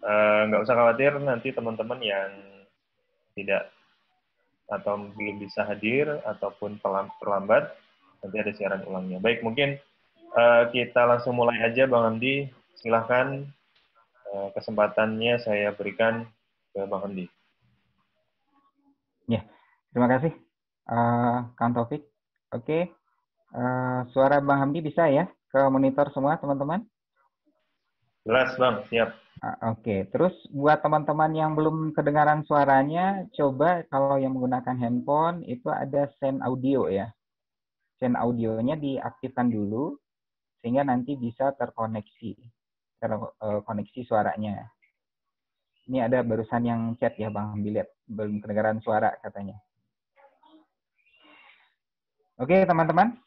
nggak usah khawatir nanti teman-teman yang tidak atau belum bisa hadir ataupun terlambat, nanti ada siaran ulangnya. Baik, mungkin kita langsung mulai aja, Bang Hamdi. Silahkan, kesempatannya saya berikan ke Bang Hamdi. Ya, terima kasih, Kang Taufik. Oke, suara Bang Hamdi bisa ya ke monitor semua teman-teman? Jelas, Bang. Siap. Oke, terus buat teman-teman yang belum kedengaran suaranya, coba kalau yang menggunakan handphone itu ada send audio ya. Send audionya diaktifkan dulu sehingga nanti bisa terkoneksi suaranya. Ini ada barusan yang chat ya Bang Hamdi, lihat belum kedengaran suara katanya. Oke teman-teman,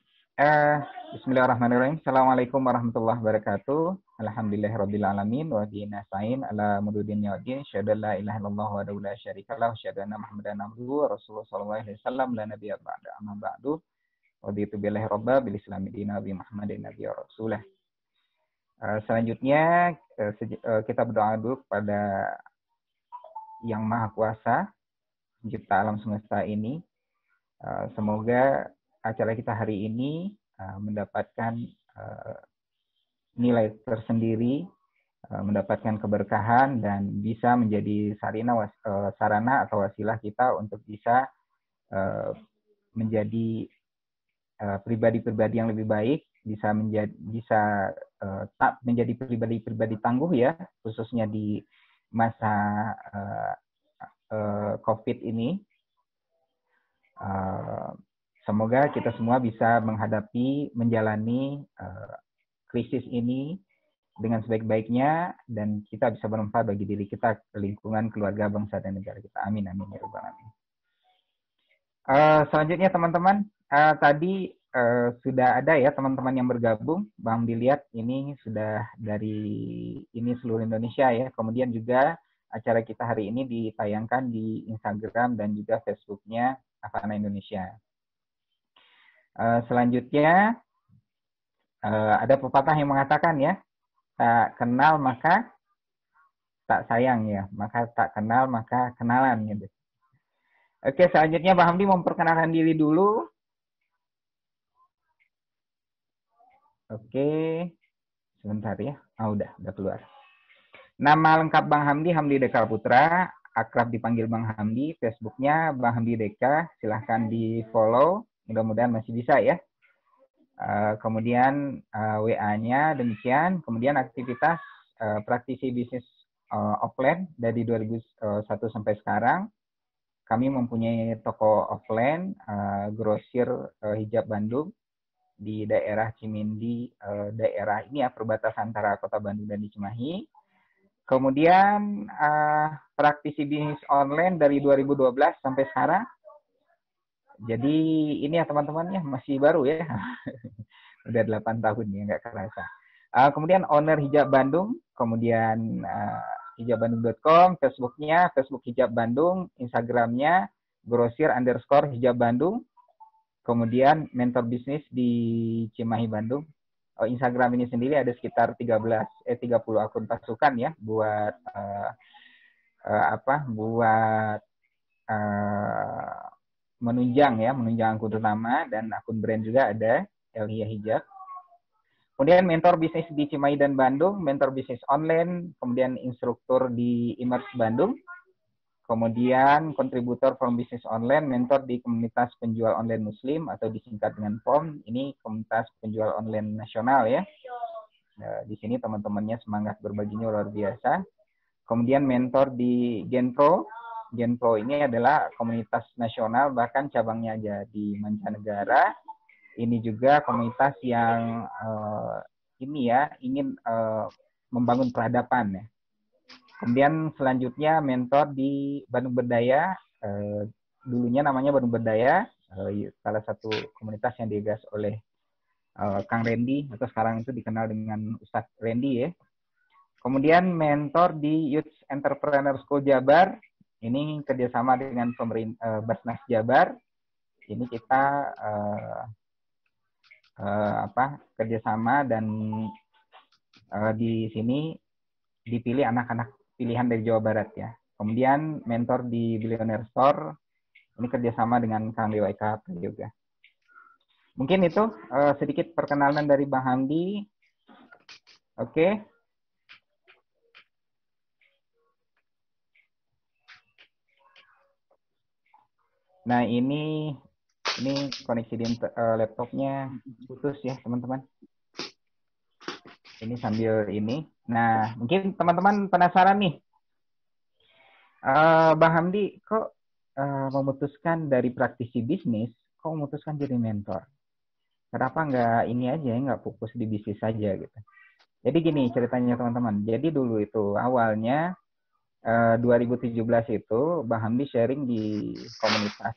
Bismillahirrahmanirrahim. Assalamualaikum warahmatullahi wabarakatuh. Alhamdulillahirrabbilalamin wa bihi nasta'in ala mududin yaudin. Syahadu la ilaha illallah wa la syarikalah. Syahadu anna Muhammadan abduhu wa rasulullah sallallahu alaihi wasallam la nabiyya ba'da amma ba'du. Wa bitu billahi rabba bil islami dina bi Muhammadin nabiyya rasulah. Selanjutnya kita berdoa dulu kepada Yang Maha Kuasa, pencipta alam semesta ini. Semoga acara kita hari ini mendapatkan nilai tersendiri, mendapatkan keberkahan, dan bisa menjadi sarana atau wasilah kita untuk bisa menjadi pribadi-pribadi yang lebih baik, bisa menjadi pribadi-pribadi tangguh ya, khususnya di masa COVID ini. Semoga kita semua bisa menjalani krisis ini dengan sebaik-baiknya, dan kita bisa bermanfaat bagi diri kita, lingkungan, keluarga, bangsa, dan negara kita. Amin, amin, ya rabbal alamin. Selanjutnya teman-teman, tadi sudah ada ya teman-teman yang bergabung. Bang dilihat ini sudah dari seluruh Indonesia ya. Kemudian juga acara kita hari ini ditayangkan di Instagram dan juga Facebooknya Avana Indonesia. Selanjutnya ada pepatah yang mengatakan ya, tak kenal maka tak sayang ya, maka tak kenal maka kenalan gitu. Oke, selanjutnya Pak Hamdi memperkenalkan diri dulu. Oke, sebentar ya. Udah keluar. Nama lengkap Bang Hamdi, Hamdi Deka Putra, akrab dipanggil Bang Hamdi. Facebooknya Bang Hamdi Deka, silahkan di follow. Mudah-mudahan masih bisa ya. Kemudian WA-nya demikian. Kemudian aktivitas praktisi bisnis offline dari 2001 sampai sekarang. Kami mempunyai toko offline, grosir hijab Bandung di daerah Cimindi, daerah ini ya, perbatasan antara Kota Bandung dan di Cimahi. Kemudian praktisi bisnis online dari 2012 sampai sekarang. Jadi ini ya teman-teman ya, masih baru ya. Udah 8 tahun ya, nggak kerasa. Kemudian owner Hijab Bandung, kemudian hijabbandung.com, Facebooknya Facebook Hijab Bandung, Instagramnya grosir_hijab Bandung, kemudian mentor bisnis di Cimahi Bandung. Instagram ini sendiri ada sekitar 30 akun pasukan ya buat buat menunjang akun utama, dan akun brand juga ada Elia Hijab. Kemudian mentor bisnis di Cimahi dan Bandung, mentor bisnis online, kemudian instruktur di Immerse Bandung, kemudian kontributor from bisnis online, mentor di komunitas penjual online muslim atau disingkat dengan POM. Ini komunitas penjual online nasional ya. Nah, di sini teman-temannya semangat berbaginya luar biasa. Kemudian mentor di Genpro. Genpro ini adalah komunitas nasional, bahkan cabangnya ada di mancanegara. Ini juga komunitas yang ingin membangun peradaban ya. Kemudian selanjutnya mentor di Bandung Berdaya, dulunya namanya Bandung Berdaya, salah satu komunitas yang digagas oleh Kang Randy, atau sekarang itu dikenal dengan Ustadz Randy ya. Kemudian mentor di Youth Entrepreneur School Jabar, ini kerjasama dengan pemerintah Basnas Jabar. Ini kita kerjasama, dan di sini dipilih anak-anak pilihan dari Jawa Barat ya. Kemudian mentor di Billionaire Store, ini kerjasama dengan Kang Dewa Ika juga. Mungkin itu sedikit perkenalan dari Bang Hamdi. Oke. Nah, ini koneksi di laptopnya putus ya, teman-teman. Ini sambil ini. Nah, mungkin teman-teman penasaran nih. Bang Hamdi, kok memutuskan dari praktisi bisnis, kok memutuskan jadi mentor? Kenapa nggak ini aja, nggak fokus di bisnis saja gitu? Jadi gini ceritanya teman-teman. Jadi dulu itu awalnya 2017 itu Bang Hamdi sharing di komunitas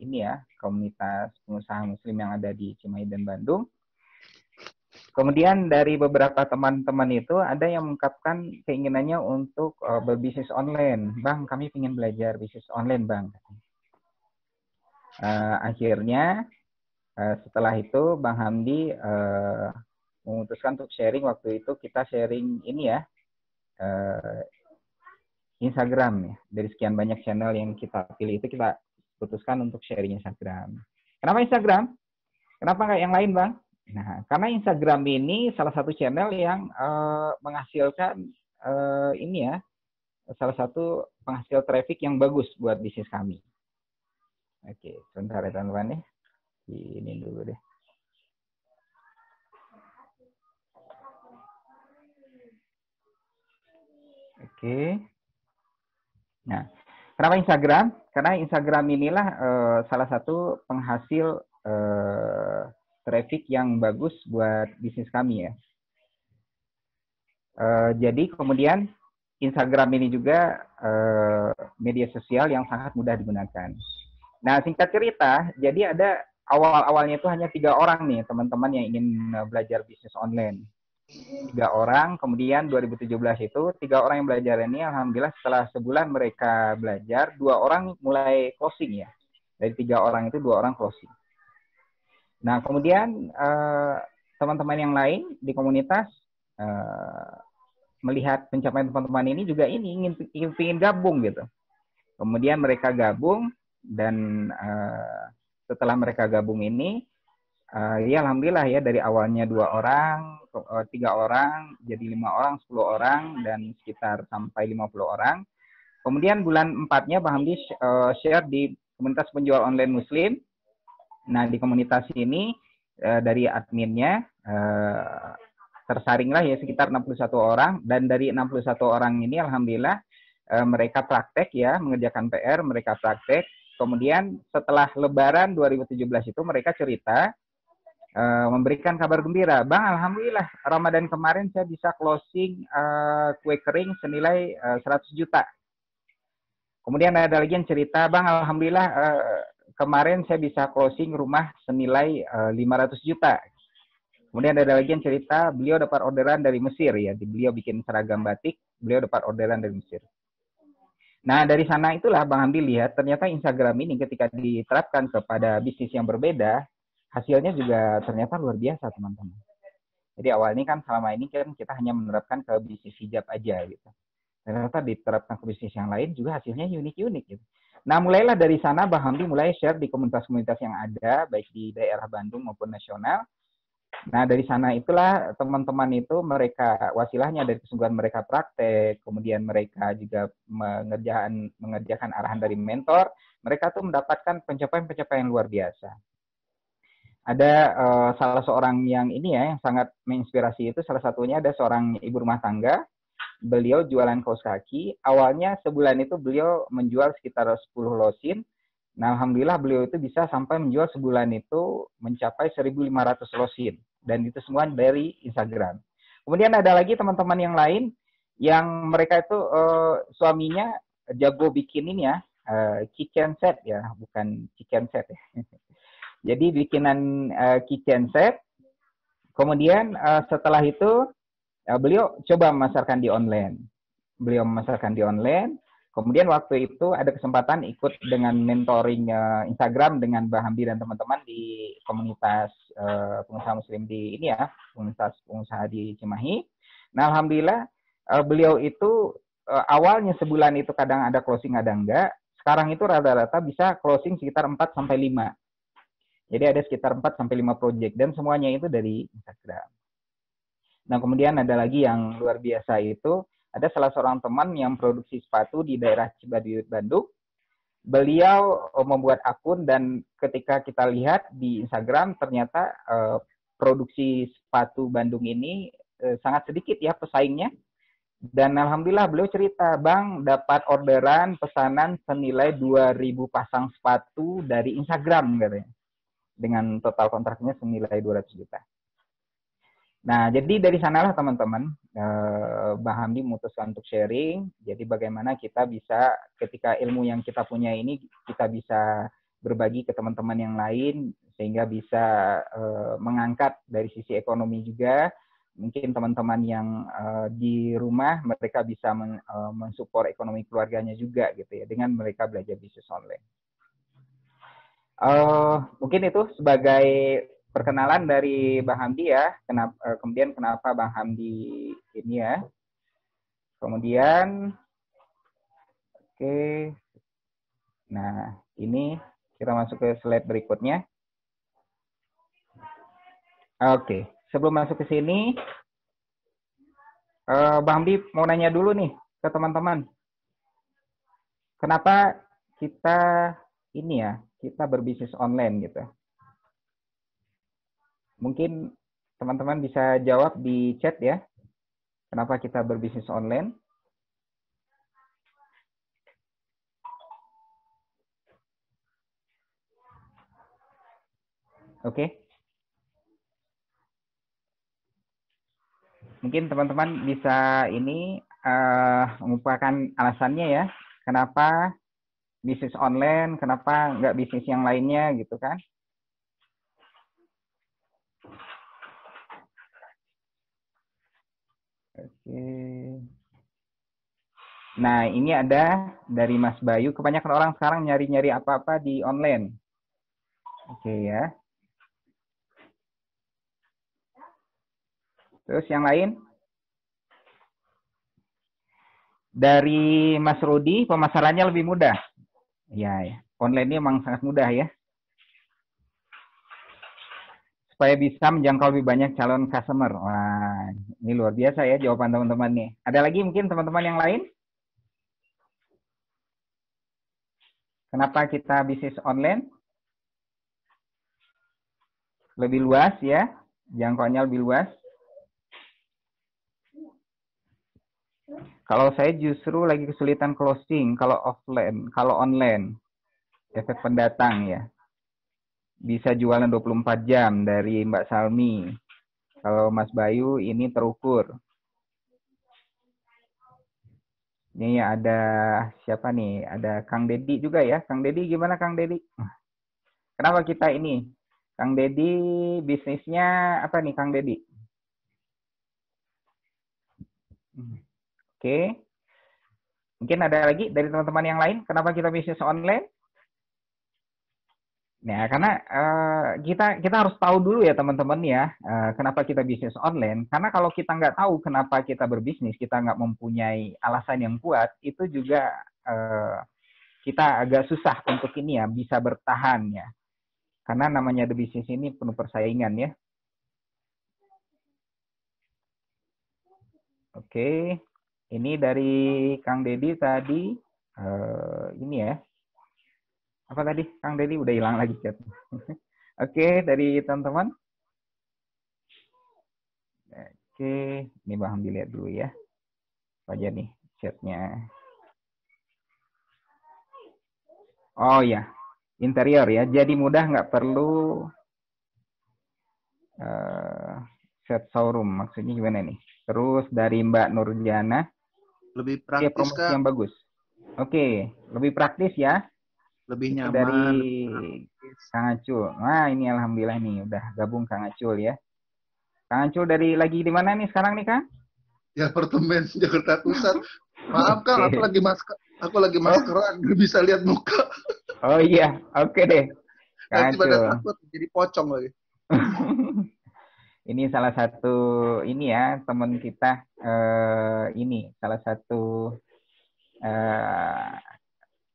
ini ya, komunitas pengusaha muslim yang ada di Cimahi dan Bandung. Kemudian dari beberapa teman-teman itu ada yang mengungkapkan keinginannya untuk berbisnis online. Bang, kami ingin belajar bisnis online, Bang. Akhirnya setelah itu Bang Hamdi memutuskan untuk sharing. Waktu itu kita sharing ini ya, Instagram ya. Dari sekian banyak channel yang kita pilih itu kita putuskan untuk sharing Instagram. Kenapa Instagram? Kenapa nggak yang lain, Bang? Nah, karena Instagram ini salah satu channel yang menghasilkan ini ya, salah satu penghasil traffic yang bagus buat bisnis kami. Oke, sebentar ya teman-teman ya. Ini dulu deh. Oke. Nah, kenapa Instagram? Karena Instagram inilah salah satu penghasil traffic yang bagus buat bisnis kami ya. Jadi kemudian Instagram ini juga media sosial yang sangat mudah digunakan. Nah, singkat cerita, jadi ada awal-awalnya itu hanya 3 orang nih teman-teman yang ingin belajar bisnis online. 3 orang, kemudian 2017 itu 3 orang yang belajar ini, alhamdulillah setelah sebulan mereka belajar, 2 orang mulai closing ya. Dari 3 orang itu 2 orang closing. Nah, kemudian teman-teman yang lain di komunitas melihat pencapaian teman-teman ini juga ini ingin gabung gitu. Kemudian mereka gabung dan setelah mereka gabung ini, ya alhamdulillah ya dari awalnya 2 orang, 3 orang, jadi 5 orang, 10 orang, dan sekitar sampai 50 orang. Kemudian bulan 4-nya Bang Hamdi share di komunitas penjual online muslim. Nah, di komunitas ini dari adminnya tersaringlah ya sekitar 61 orang, dan dari 61 orang ini alhamdulillah mereka praktek ya, mengerjakan PR, mereka praktek. Kemudian setelah Lebaran 2017 itu mereka cerita memberikan kabar gembira, Bang, alhamdulillah Ramadan kemarin saya bisa closing kue kering senilai 100 juta. Kemudian ada lagi yang cerita, Bang, alhamdulillah kemarin saya bisa closing rumah senilai 500 juta. Kemudian ada lagi yang cerita, beliau dapat orderan dari Mesir ya, beliau bikin seragam batik, beliau dapat orderan dari Mesir. Nah, dari sana itulah Bang Hamdi lihat, ternyata Instagram ini ketika diterapkan kepada bisnis yang berbeda, hasilnya juga ternyata luar biasa, teman-teman. Jadi awal ini kan selama ini kan kita hanya menerapkan ke bisnis hijab aja gitu. Ternyata diterapkan ke bisnis yang lain juga hasilnya unik-unik gitu. Nah, mulailah dari sana Bang Hamdi mulai share di komunitas-komunitas yang ada, baik di daerah Bandung maupun nasional. Nah, dari sana itulah teman-teman itu mereka wasilahnya dari kesungguhan mereka praktek, kemudian mereka juga mengerjakan arahan dari mentor, mereka tuh mendapatkan pencapaian-pencapaian luar biasa. Ada salah seorang yang ini ya, yang sangat menginspirasi itu, salah satunya ada seorang ibu rumah tangga, beliau jualan kaos kaki, awalnya sebulan itu beliau menjual sekitar 10 losin. Nah, alhamdulillah beliau itu bisa sampai menjual sebulan itu mencapai 1.500 losin. Dan itu semua dari Instagram. Kemudian ada lagi teman-teman yang lain yang mereka itu suaminya jago bikin ini ya, kitchen set ya, bukan chicken set ya. Jadi bikinan kitchen set. Kemudian setelah itu beliau coba memasarkan di online. Beliau memasarkan di online. Kemudian waktu itu ada kesempatan ikut dengan mentoring Instagram dengan Bang Hamdi dan teman-teman di komunitas pengusaha muslim di ini ya, komunitas pengusaha di Cimahi. Nah, alhamdulillah beliau itu awalnya sebulan itu kadang ada closing, ada enggak. Sekarang itu rata-rata bisa closing sekitar 4 sampai 5. Jadi ada sekitar 4 sampai 5 project dan semuanya itu dari Instagram. Nah, kemudian ada lagi yang luar biasa itu, ada salah seorang teman yang produksi sepatu di daerah Cibaduyut, Bandung. Beliau membuat akun dan ketika kita lihat di Instagram ternyata produksi sepatu Bandung ini sangat sedikit ya pesaingnya. Dan alhamdulillah beliau cerita, Bang, dapat orderan pesanan senilai 2.000 pasang sepatu dari Instagram katanya. Dengan total kontraknya senilai 200 juta. Nah, jadi dari sanalah teman-teman, Bang Hamdi memutuskan untuk sharing. Jadi bagaimana kita bisa, ketika ilmu yang kita punya ini, kita bisa berbagi ke teman-teman yang lain, sehingga bisa mengangkat dari sisi ekonomi juga. Mungkin teman-teman yang di rumah, mereka bisa mensupport ekonomi keluarganya juga gitu ya, dengan mereka belajar bisnis online. Mungkin itu sebagai perkenalan dari Bang Hamdi ya. Kemudian kenapa Bang Hamdi ini ya. Kemudian, oke. Nah, ini kita masuk ke slide berikutnya. Oke, sebelum masuk ke sini, Bang Hamdi mau nanya dulu nih ke teman-teman. Kenapa kita ini ya, kita berbisnis online gitu. Mungkin teman-teman bisa jawab di chat ya. Kenapa kita berbisnis online? Oke. Mungkin teman-teman bisa ini mengumpulkan alasannya ya. Kenapa bisnis online, kenapa nggak bisnis yang lainnya gitu kan? Oke. Nah, ini ada dari Mas Bayu. Kebanyakan orang sekarang nyari-nyari apa-apa di online. Oke ya. Terus yang lain? Dari Mas Rudi, pemasarannya lebih mudah. Ya. Online ini memang sangat mudah ya. Supaya bisa menjangkau lebih banyak calon customer. Wah, ini luar biasa ya jawaban teman-teman nih. Ada lagi mungkin teman-teman yang lain? Kenapa kita bisnis online? Lebih luas ya, jangkauannya lebih luas. Kalau saya justru lagi kesulitan closing kalau offline, kalau online. Efek pendatang ya. Bisa jualan 24 jam dari Mbak Salmi. Kalau Mas Bayu ini terukur. Ini ada siapa nih? Ada Kang Dedi juga ya. Kang Dedi gimana Kang Dedi? Kenapa kita ini? Kang Dedi bisnisnya apa nih Kang Dedi? Oke. Mungkin ada lagi dari teman-teman yang lain. Kenapa kita bisnis online? Nah, karena kita harus tahu dulu ya teman-teman ya, kenapa kita bisnis online. Karena kalau kita nggak tahu kenapa kita berbisnis, kita nggak mempunyai alasan yang kuat, itu juga kita agak susah untuk ini ya, bisa bertahan ya. Karena namanya the bisnis ini penuh persaingan ya. Oke, ini dari Kang Dedi tadi, ini ya. Apa tadi? Kang Dedi udah hilang lagi chat. Oke, dari teman-teman. Oke, ini Bang dilihat dulu ya. Apa aja nih chatnya. Oh ya, interior ya. Jadi mudah, nggak perlu set showroom. Maksudnya gimana nih? Terus dari Mbak Nurjana. Lebih praktis, promosi Kak. yang bagus. Oke, lebih praktis ya. Lebih nyaman. Dari Kang Acul. Nah, ini alhamdulillah nih udah gabung Kang Acul ya. Kang Acul dari lagi di mana nih sekarang nih, Kang? Di apartemen Jakarta Pusat. Maaf, Kang, aku lagi maskeran, nggak bisa lihat muka. Oh iya, oke deh. Nanti pada takut jadi pocong lagi. Ini salah satu ini ya teman kita ini salah satu eh,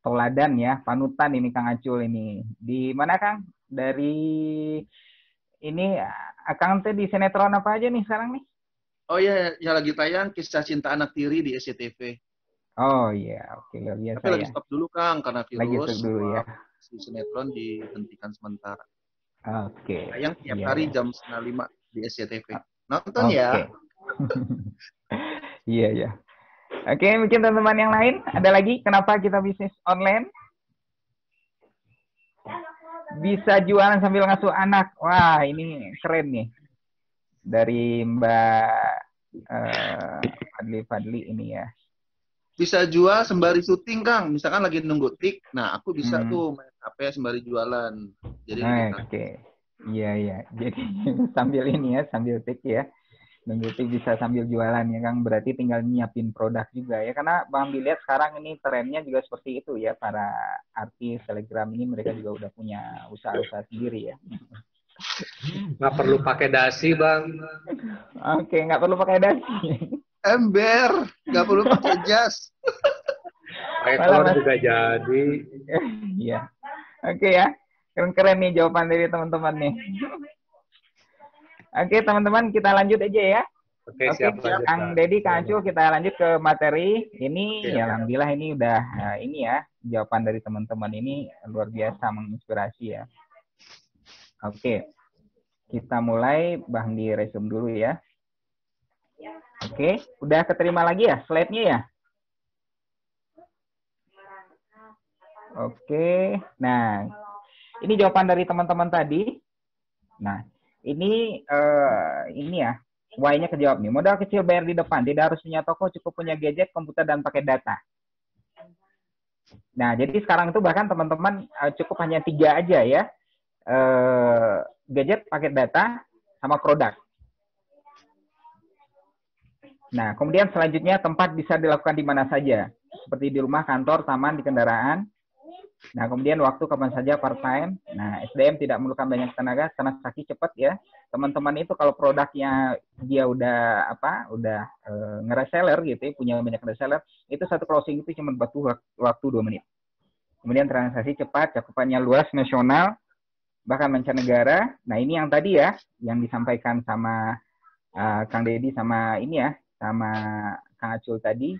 teladan ya, panutan ini Kang Acul ini. Di mana Kang? Dari ini Kang teh di sinetron apa aja nih sekarang nih? Oh iya, yang lagi tayang Kisah Cinta Anak Tiri di SCTV. Oh iya, oke luar biasa Tapi lagi ya. stop dulu Kang karena Lagi virus stop dulu semua ya. si sinetron dihentikan sementara. Oke, Tayang tiap iya hari ya. jam 5 di SCTV. Nonton ya. Oke. Iya ya. Oke, mungkin teman-teman yang lain ada lagi kenapa kita bisnis online? Bisa jualan sambil ngasuh anak. Wah, ini keren nih. Dari Mbak Fadli Fadli ini ya. Bisa jual sembari syuting Kang. Misalkan lagi nunggu tik, nah aku bisa Hmm. tuh main HP sembari jualan. Jadi lebih praktis. Oke. Iya ya. Jadi sambil ini ya, sambil tik ya. Nunggu tik bisa sambil jualan ya Kang. Berarti tinggal nyiapin produk juga ya. Karena Bang dilihat sekarang ini trennya juga seperti itu ya. Para artis Telegram ini mereka juga udah punya usaha-usaha sendiri ya. Nggak perlu pakai dasi, Bang. Oke, nggak perlu pakai dasi. Ember, nggak perlu pakai jas. Pakai Malah kolor Mas. juga jadi. Iya. Oke ya. Keren-keren nih jawaban dari teman-teman nih. Oke, teman-teman kita lanjut aja ya. Oke, Oke, siap lanjut, Kang Bang. Dedi, Kang Acul, kita lanjut ke materi. Ini Oke. ya alhamdulillah ini udah ini ya, jawaban dari teman-teman ini luar biasa menginspirasi ya. Oke. Kita mulai Bang di resume dulu ya. Oke, udah keterima lagi ya slide-nya ya? Oke. Nah, ini jawaban dari teman-teman tadi. Nah, ini ya, why-nya kejawab nih. Modal kecil bayar di depan, tidak harus punya toko, cukup punya gadget, komputer, dan pakai data. Nah, jadi sekarang itu bahkan teman-teman cukup hanya 3 aja ya. Gadget, paket data, sama produk. Nah, kemudian selanjutnya tempat bisa dilakukan di mana saja. Seperti di rumah, kantor, taman, di kendaraan. Nah, kemudian waktu kapan saja part-time. Nah, SDM tidak memerlukan banyak tenaga, transaksi cepat ya. Teman-teman itu kalau produknya dia udah nge-reseller gitu ya, punya banyak reseller, itu satu closing itu cuma butuh waktu 2 menit. Kemudian transaksi cepat, cakupannya luas, nasional, bahkan mancanegara. Nah, ini yang tadi ya, yang disampaikan sama Kang Dedi sama ini ya, sama Kang Acul tadi,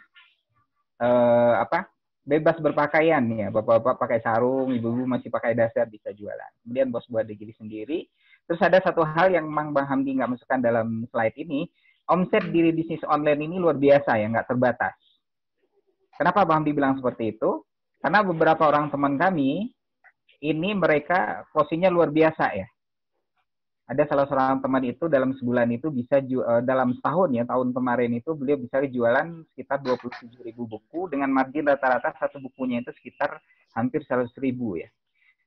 bebas berpakaian ya, bapak-bapak pakai sarung, ibu-ibu masih pakai dasar bisa jualan. Kemudian bos buat diri sendiri. Terus ada satu hal yang Mang Bang Hamdi nggak masukkan dalam slide ini, omset di bisnis online ini luar biasa ya, nggak terbatas. Kenapa Bang Hamdi bilang seperti itu? Karena beberapa orang teman kami, ini mereka closing-nya luar biasa ya. Ada salah seorang teman itu dalam sebulan itu bisa dalam setahun ya, tahun kemarin itu beliau bisa jualan sekitar 27.000 buku dengan margin rata-rata satu bukunya itu sekitar hampir 100.000 ya.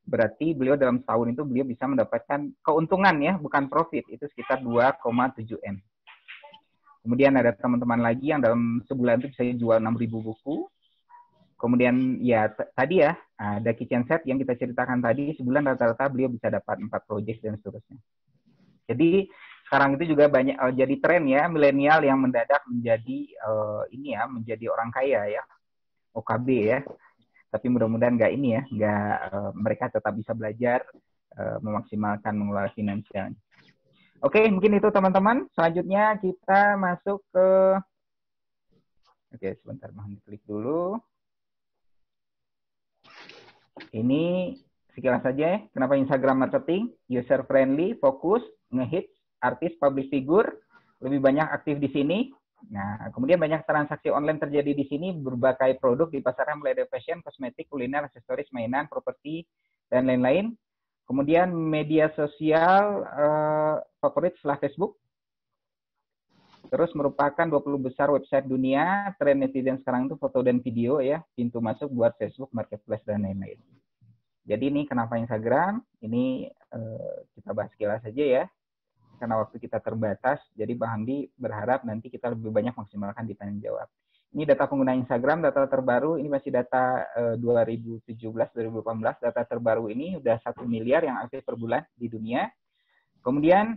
Berarti beliau dalam setahun itu beliau bisa mendapatkan keuntungan ya, bukan profit, itu sekitar 2,7 M. Kemudian ada teman-teman lagi yang dalam sebulan itu bisa jual 6.000 buku. Kemudian ya tadi ya, ada kitchen set yang kita ceritakan tadi, sebulan rata-rata beliau bisa dapat 4 project dan seterusnya. Jadi sekarang itu juga banyak jadi tren ya, milenial yang mendadak menjadi menjadi orang kaya ya, OKB ya. Tapi mudah-mudahan nggak ini ya, mereka tetap bisa belajar memaksimalkan mengelola finansial. Oke, mungkin itu teman-teman. Selanjutnya kita masuk ke sebentar, mohon diklik dulu. Ini sekilas saja ya, kenapa Instagram marketing, user friendly, fokus, ngehits, artis, public figure, lebih banyak aktif di sini. Nah, kemudian banyak transaksi online terjadi di sini, berbagai produk di pasaran mulai dari fashion, kosmetik, kuliner, aksesoris, mainan, properti, dan lain-lain. Kemudian media sosial favorit setelah Facebook. Terus merupakan 20 besar website dunia, tren netizen sekarang itu foto dan video ya, pintu masuk buat Facebook, Marketplace, dan lain-lain. Jadi ini kenapa Instagram, ini kita bahas sekilas saja ya, karena waktu kita terbatas, jadi Bang Hamdi berharap nanti kita lebih banyak maksimalkan di tanya jawab. Ini data pengguna Instagram, data terbaru, ini masih data 2017-2018, data terbaru ini udah 1 miliar yang aktif per bulan di dunia. Kemudian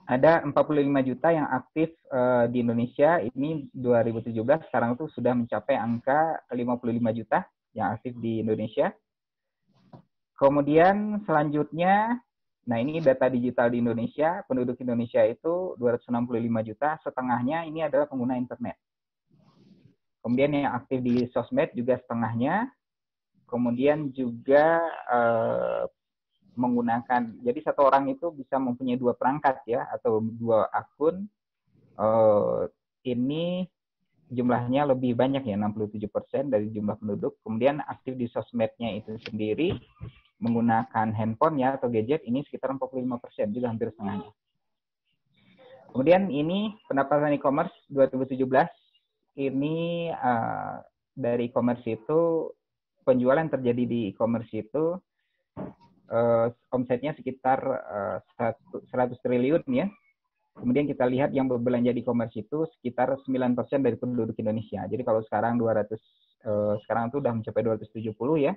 ada 45 juta yang aktif di Indonesia. Ini 2017, sekarang itu sudah mencapai angka 55 juta yang aktif di Indonesia. Kemudian selanjutnya, nah ini data digital di Indonesia, penduduk Indonesia itu 265 juta, setengahnya ini adalah pengguna internet. Kemudian yang aktif di sosmed juga setengahnya. Kemudian juga menggunakan, jadi satu orang itu bisa mempunyai 2 perangkat ya, atau 2 akun. Ini jumlahnya lebih banyak ya, 67% dari jumlah penduduk. Kemudian aktif di sosmednya itu sendiri menggunakan handphone ya atau gadget ini sekitar 45%, juga hampir setengahnya. Kemudian ini pendapatan e-commerce 2017, ini dari e-commerce itu penjualan terjadi di e-commerce itu omsetnya sekitar 100 triliun ya. Kemudian kita lihat yang berbelanja di e-commerce itu sekitar 9% dari penduduk Indonesia. Jadi kalau sekarang sekarang itu sudah mencapai 270 ya.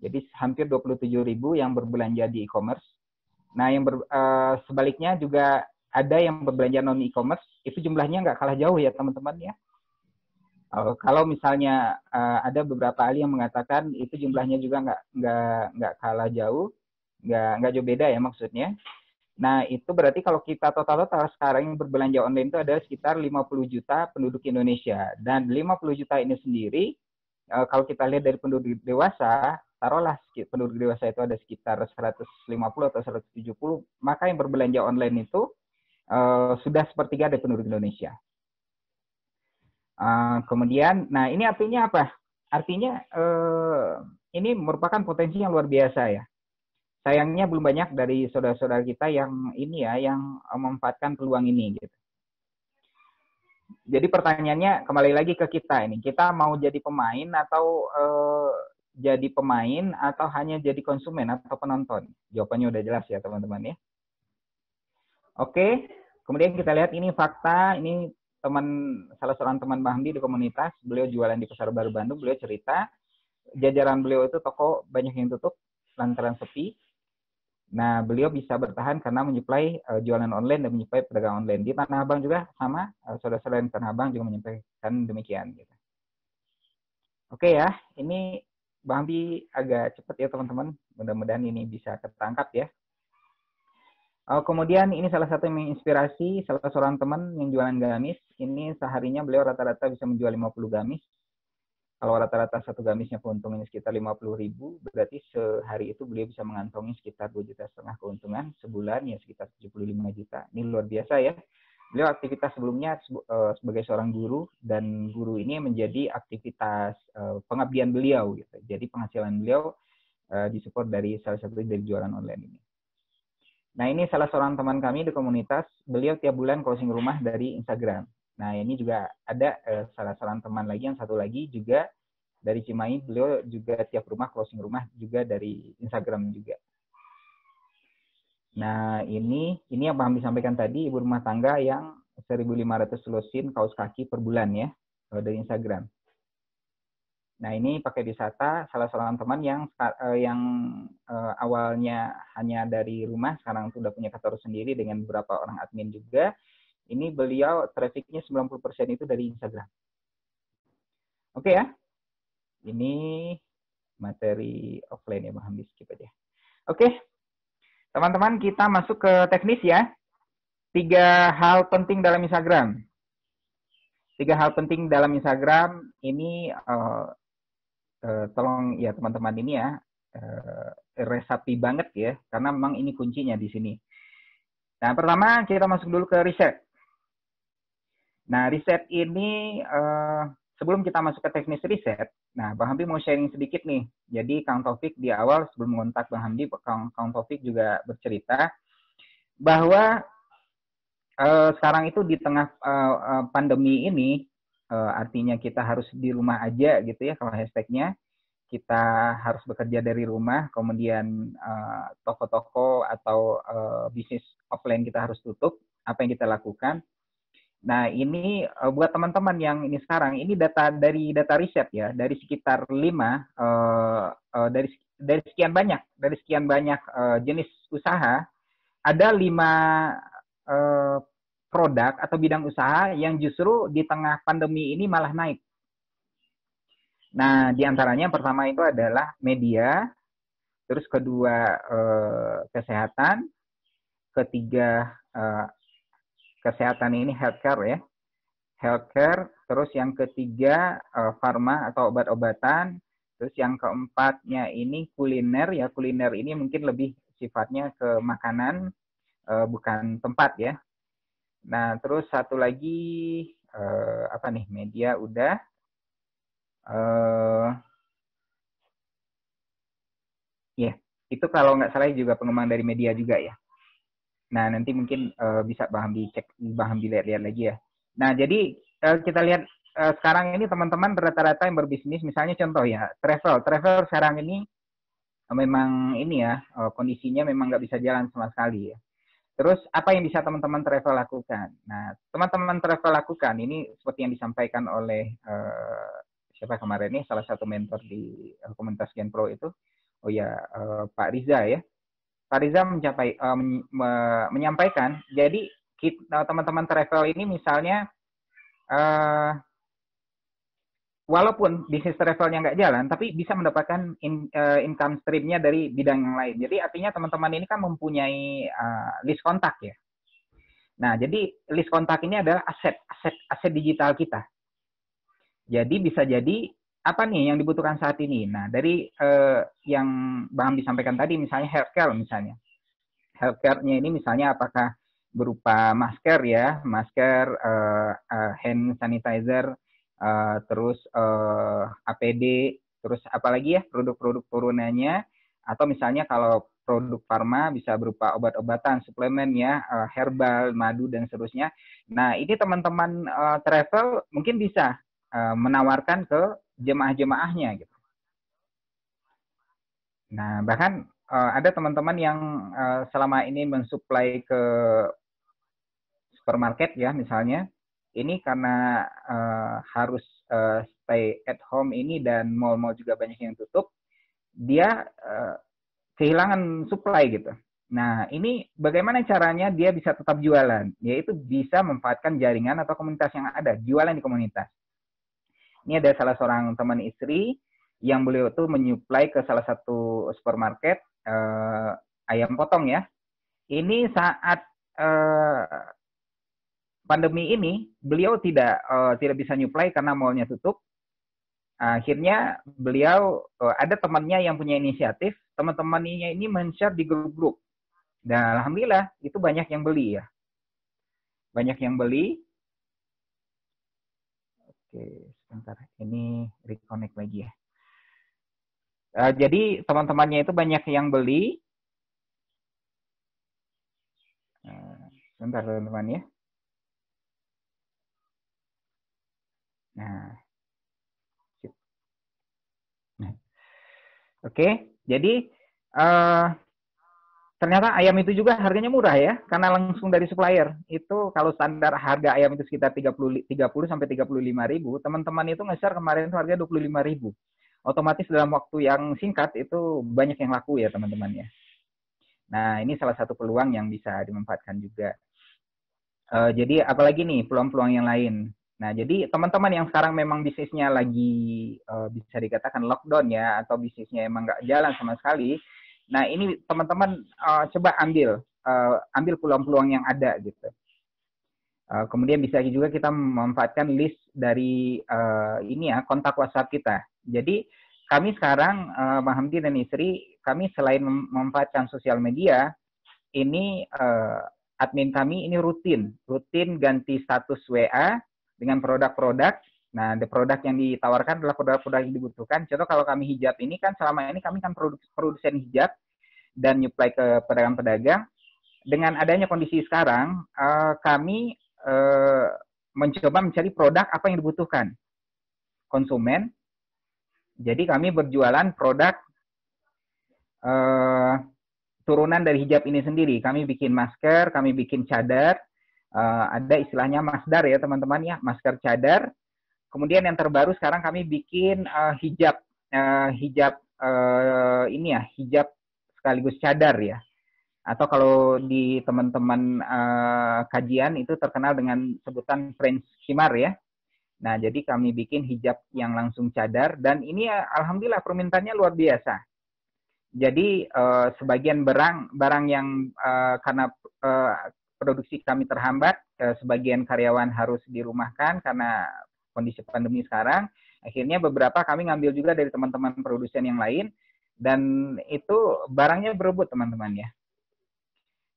Jadi hampir 27.000 yang berbelanja di e-commerce. Nah, yang sebaliknya juga ada yang berbelanja non e-commerce, itu jumlahnya nggak kalah jauh ya teman-teman ya. Kalau misalnya ada beberapa ahli yang mengatakan itu jumlahnya juga nggak kalah jauh, nggak jauh beda ya maksudnya. Nah itu berarti kalau kita total sekarang yang berbelanja online itu ada sekitar 50 juta penduduk Indonesia, dan 50 juta ini sendiri kalau kita lihat dari penduduk dewasa, taruhlah penduduk dewasa itu ada sekitar 150 atau 170, maka yang berbelanja online itu sudah sepertiga dari penduduk Indonesia. Kemudian, nah ini artinya apa? Artinya ini merupakan potensi yang luar biasa ya. Sayangnya belum banyak dari saudara-saudara kita yang ini ya, yang memanfaatkan peluang ini gitu. Jadi pertanyaannya kembali lagi ke kita ini, kita mau jadi pemain atau hanya jadi konsumen atau penonton? Jawabannya udah jelas ya teman-teman ya. Oke, kemudian kita lihat ini fakta, ini salah seorang teman Bang Hamdi di komunitas, beliau jualan di Pasar Baru Bandung, beliau cerita jajaran beliau itu toko banyak yang tutup lantaran sepi. Nah, beliau bisa bertahan karena menyuplai jualan online dan menyuplai pedagang online. Di Tanah Abang juga sama, saudara-saudara di Tanah Abang juga menyampaikan demikian. Gitu. Oke ya, ini Bang Hamdi agak cepat ya teman-teman, mudah-mudahan ini bisa ketangkap ya. Kemudian ini salah satu yang menginspirasi salah seorang teman yang jualan gamis. Ini seharinya beliau rata-rata bisa menjual 50 gamis. Kalau rata-rata satu gamisnya keuntungannya sekitar 50.000, berarti sehari itu beliau bisa mengantongi sekitar 2,5 juta keuntungan. Sebulan ya sekitar 75 juta. Ini luar biasa ya. Beliau aktivitas sebelumnya sebagai seorang guru, dan guru ini menjadi aktivitas pengabdian beliau. Gitu. Jadi penghasilan beliau disupport dari salah satu dari jualan online ini. Nah, ini salah seorang teman kami di komunitas, beliau tiap bulan closing rumah dari Instagram. Nah, ini juga ada salah seorang teman lagi, yang satu lagi juga dari Cimahi, beliau juga tiap rumah closing rumah juga dari Instagram juga. Nah, ini yang Pak Hamdi sampaikan tadi, ibu rumah tangga yang 1.500 lusin kaos kaki per bulan ya, dari Instagram. Nah, ini pakai wisata, salah seorang teman yang awalnya hanya dari rumah, sekarang sudah punya kantor sendiri dengan beberapa orang admin juga. Ini beliau trafficnya 90% itu dari Instagram. Oke ya. Ini materi offline ya, Bang Hamdi, skip aja. Oke. Teman-teman, kita masuk ke teknis ya. 3 hal penting dalam Instagram. 3 hal penting dalam Instagram ini tolong ya teman-teman ini ya resapi banget ya, karena memang ini kuncinya di sini. Nah, pertama kita masuk dulu ke riset. Nah, riset ini sebelum kita masuk ke teknis riset, nah Bang Hamdi mau sharing sedikit nih. Jadi Kang Taufik di awal sebelum mengontak Bang Hamdi, Kang Taufik juga bercerita bahwa sekarang itu di tengah pandemi ini, artinya kita harus di rumah aja gitu ya, kalau hashtagnya kita harus bekerja dari rumah, kemudian toko-toko atau bisnis offline kita harus tutup. Apa yang kita lakukan? Nah, ini buat teman-teman yang ini sekarang, ini data dari data riset ya, dari sekitar 5 dari sekian banyak jenis usaha, ada 5 eh, produk atau bidang usaha yang justru di tengah pandemi ini malah naik. Nah, di antaranya pertama itu adalah media, terus kedua kesehatan, ketiga kesehatan ini healthcare ya, healthcare, terus yang ketiga farma atau obat-obatan, terus yang keempatnya ini kuliner ya, kuliner ini mungkin lebih sifatnya ke makanan, bukan tempat ya. Nah, terus satu lagi apa nih, media udah, ya itu kalau nggak salah juga pengembang dari media juga ya. Nah, nanti mungkin bisa Bang dicek, Bang dilihat-lihat lagi ya. Nah, jadi kita lihat sekarang ini teman-teman rata-rata yang berbisnis, misalnya contoh ya, travel sekarang ini memang ini ya, kondisinya memang nggak bisa jalan sama sekali ya. Terus apa yang bisa teman-teman travel lakukan? Nah, teman-teman travel lakukan ini seperti yang disampaikan oleh siapa kemarin nih, salah satu mentor di komunitas Genpro itu, oh ya Pak Riza ya. Pak Riza menyampaikan, jadi teman-teman travel ini misalnya walaupun bisnis travelnya nggak jalan, tapi bisa mendapatkan income stream-nya dari bidang yang lain. Jadi artinya teman-teman ini kan mempunyai list kontak ya. Nah, jadi list kontak ini adalah aset digital kita. Jadi bisa jadi apa nih yang dibutuhkan saat ini? Nah, dari yang Bang disampaikan tadi, misalnya healthcare misalnya. Healthcare-nya ini misalnya apakah berupa masker ya, masker, hand sanitizer, terus APD, terus apalagi ya produk-produk turunannya, atau misalnya kalau produk farma bisa berupa obat-obatan, suplemen ya, herbal, madu dan seterusnya. Nah, ini teman-teman travel mungkin bisa menawarkan ke jemaah-jemaahnya gitu. Nah, bahkan ada teman-teman yang selama ini mensuplai ke supermarket ya misalnya, ini karena harus stay at home ini dan mall-mall juga banyak yang tutup, dia kehilangan supply gitu. Nah, ini bagaimana caranya dia bisa tetap jualan? Yaitu bisa memanfaatkan jaringan atau komunitas yang ada, jualan di komunitas. Ini ada salah seorang teman istri yang beliau tuh menyuplai ke salah satu supermarket ayam potong ya. Ini saat pandemi ini beliau tidak bisa nyuplai karena mallnya tutup. Akhirnya beliau ada temannya yang punya inisiatif, teman-temannya ini men-share di grup-grup. Dan alhamdulillah itu banyak yang beli ya. Banyak yang beli. Oke, sebentar. Ini reconnect lagi ya. Jadi teman-temannya itu banyak yang beli. Sebentar teman-teman ya. Nah, oke. Jadi ternyata ayam itu juga harganya murah ya, karena langsung dari supplier. Itu kalau standar harga ayam itu sekitar 30 sampai 35.000, teman-teman itu nge-share kemarin itu harga 25.000. Otomatis dalam waktu yang singkat itu banyak yang laku ya teman-teman ya. Nah, ini salah satu peluang yang bisa dimanfaatkan juga. Jadi apalagi nih peluang-peluang yang lain. Nah, jadi teman-teman yang sekarang memang bisnisnya lagi bisa dikatakan lockdown ya, atau bisnisnya emang nggak jalan sama sekali. Nah, ini teman-teman coba ambil peluang-peluang yang ada gitu. Kemudian bisa juga kita memanfaatkan list dari ini ya, kontak WhatsApp kita. Jadi kami sekarang, Bang Hamdi dan istri, kami selain memanfaatkan sosial media, ini admin kami ini rutin ganti status WA dengan produk-produk. Nah, produk yang ditawarkan adalah produk-produk yang dibutuhkan. Contoh kalau kami hijab ini kan selama ini kami kan produsen hijab dan nyuplai ke pedagang-pedagang. Dengan adanya kondisi sekarang, kami mencoba mencari produk apa yang dibutuhkan konsumen. Jadi kami berjualan produk turunan dari hijab ini sendiri. Kami bikin masker, kami bikin cadar, ada istilahnya masdar ya teman-teman ya, masker cadar. Kemudian yang terbaru sekarang kami bikin hijab ini ya, hijab sekaligus cadar ya. Atau kalau di teman-teman kajian itu terkenal dengan sebutan French khimar ya. Nah, jadi kami bikin hijab yang langsung cadar, dan ini ya, alhamdulillah permintaannya luar biasa. Jadi sebagian barang yang karena produksi kami terhambat, sebagian karyawan harus dirumahkan karena kondisi pandemi sekarang. Akhirnya beberapa kami ngambil juga dari teman-teman produsen yang lain, dan itu barangnya berebut teman-teman ya.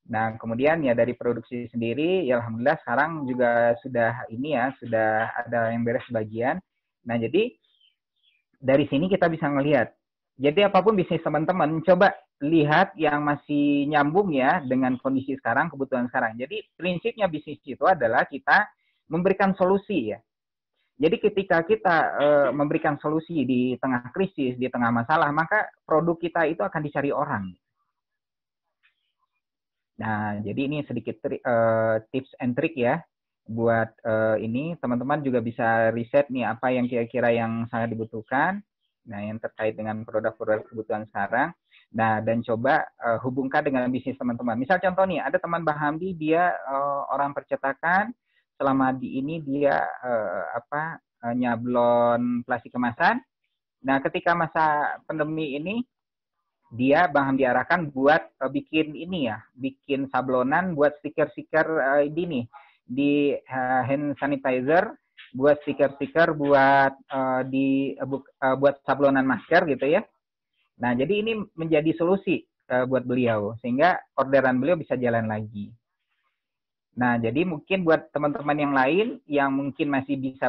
Nah, kemudian ya dari produksi sendiri, ya alhamdulillah sekarang juga sudah ini ya, sudah ada yang beres sebagian. Nah, jadi dari sini kita bisa ngelihat. Jadi apapun bisnis teman-teman, coba lihat yang masih nyambung ya dengan kondisi sekarang, kebutuhan sekarang. Jadi prinsipnya bisnis itu adalah kita memberikan solusi ya. Jadi ketika kita memberikan solusi di tengah krisis, di tengah masalah, maka produk kita itu akan dicari orang. Nah, jadi ini sedikit tips and trick ya. Buat ini, teman-teman juga bisa riset nih apa yang kira-kira yang sangat dibutuhkan. Nah, yang terkait dengan produk-produk kebutuhan sekarang. Nah, dan coba hubungkan dengan bisnis teman-teman. Misal contoh nih, ada teman Bang Hamdi, dia orang percetakan. Selama di ini dia nyablon plastik kemasan. Nah, ketika masa pandemi ini, dia Bang Hamdi arahkan buat bikin ini ya, bikin sablonan buat stiker-stiker ini di hand sanitizer, buat stiker-stiker buat buat sablonan masker gitu ya. Nah, jadi ini menjadi solusi buat beliau sehingga orderan beliau bisa jalan lagi. Nah, jadi mungkin buat teman-teman yang lain yang mungkin masih bisa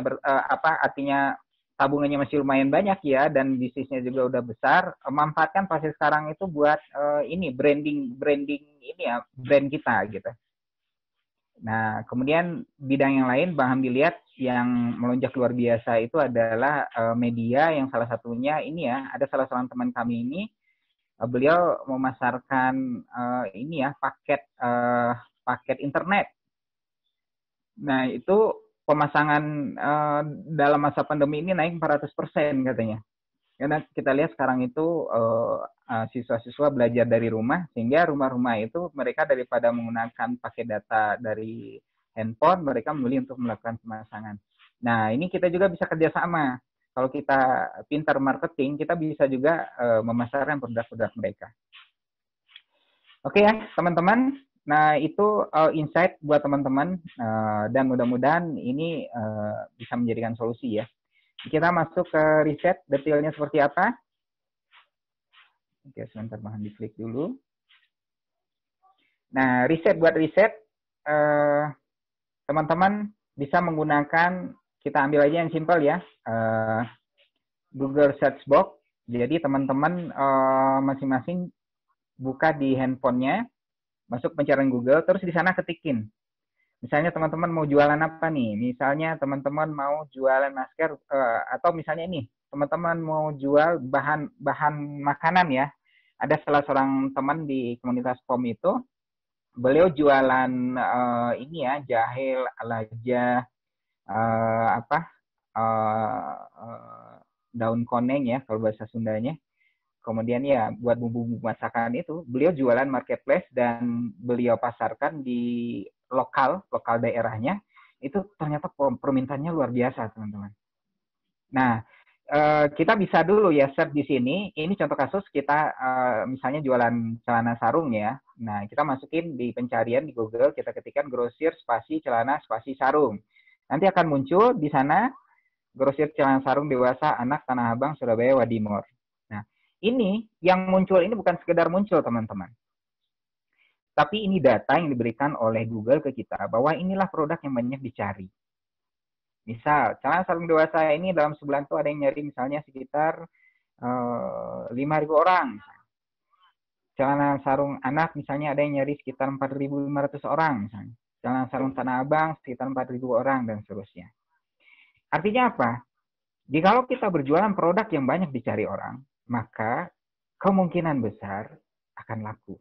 artinya tabungannya masih lumayan banyak ya, dan bisnisnya juga udah besar, manfaatkan fase sekarang itu buat ini branding ini ya, brand kita gitu. Nah, kemudian bidang yang lain Bang Hamdi lihat yang melonjak luar biasa itu adalah media, yang salah satunya ini ya, ada salah seorang teman kami ini, beliau memasarkan ini ya, paket internet. Nah, itu pemasangan dalam masa pandemi ini naik 400% katanya. Karena kita lihat sekarang itu siswa-siswa belajar dari rumah, sehingga rumah-rumah itu mereka daripada menggunakan pakai data dari handphone, mereka memilih untuk melakukan pemasangan. Nah, ini kita juga bisa kerjasama. Kalau kita pintar marketing, kita bisa juga memasarkan produk-produk mereka. Oke ya, teman-teman. Nah, itu insight buat teman-teman, dan mudah-mudahan ini bisa menjadikan solusi ya. Kita masuk ke riset, detailnya seperti apa. Oke, sebentar Bang, diklik dulu. Nah, buat riset, teman-teman bisa menggunakan, kita ambil aja yang simple ya, Google Search Box. Jadi teman-teman masing-masing buka di handphonenya, masuk pencarian Google, terus di sana ketikin. Misalnya teman-teman mau jualan apa nih? Misalnya teman-teman mau jualan masker, atau misalnya ini, teman-teman mau jual bahan makanan ya. Ada salah seorang teman di komunitas POM itu, beliau jualan ini ya, jahe, alaja, daun koneng ya, kalau bahasa Sundanya. Kemudian ya buat bumbu-bumbu masakan itu, beliau jualan marketplace dan beliau pasarkan di lokal daerahnya. Itu ternyata permintaannya luar biasa, teman-teman. Nah, kita bisa dulu ya search di sini. Ini contoh kasus kita misalnya jualan celana sarung ya. Nah, kita masukin di pencarian di Google, kita ketikkan grosir spasi celana spasi sarung. Nanti akan muncul di sana grosir celana sarung dewasa anak Tanah Abang Surabaya Wadimor. Ini yang muncul ini bukan sekedar muncul, teman-teman. Tapi ini data yang diberikan oleh Google ke kita bahwa inilah produk yang banyak dicari. Misal, celana sarung dewasa ini dalam sebulan itu ada yang nyari misalnya sekitar 5.000 orang. Celana sarung anak misalnya ada yang nyari sekitar 4.500 orang. Misalnya. Celana sarung Tanah Abang sekitar 4.000 orang dan seterusnya. Artinya apa? Jikalau kita berjualan produk yang banyak dicari orang, maka kemungkinan besar akan laku.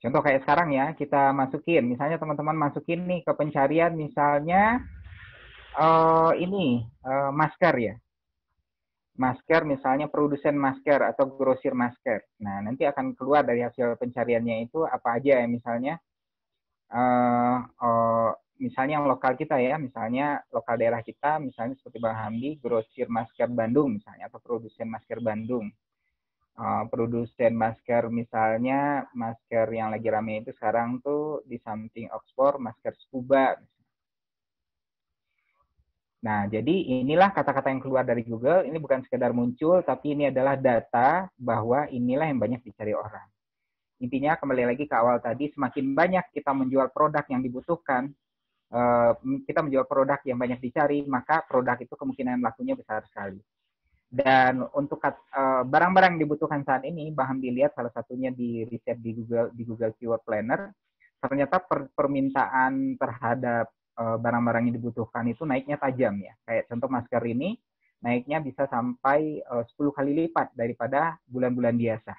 Contoh kayak sekarang ya, kita masukin, misalnya teman-teman masukin nih ke pencarian misalnya masker ya. masker, misalnya produsen masker atau grosir masker. Nah, nanti akan keluar dari hasil pencariannya itu apa aja ya, misalnya uh, uh, misalnya yang lokal kita ya, misalnya lokal daerah kita, misalnya seperti Bang Hamdi, grosir masker Bandung misalnya, atau produsen masker Bandung. Produsen masker misalnya, masker yang lagi rame itu sekarang tuh di samping Oxford, masker scuba. Nah, jadi inilah kata-kata yang keluar dari Google. Ini bukan sekedar muncul, tapi ini adalah data bahwa inilah yang banyak dicari orang. Intinya kembali lagi ke awal tadi, semakin banyak kita menjual produk yang dibutuhkan, kita menjual produk yang banyak dicari, maka produk itu kemungkinan lakunya besar sekali. Dan untuk barang-barang yang dibutuhkan saat ini, Bang dilihat salah satunya di riset di Google Keyword Planner, ternyata permintaan terhadap barang-barang yang dibutuhkan itu naiknya tajam ya. Kayak contoh masker ini naiknya bisa sampai 10 kali lipat daripada bulan-bulan biasa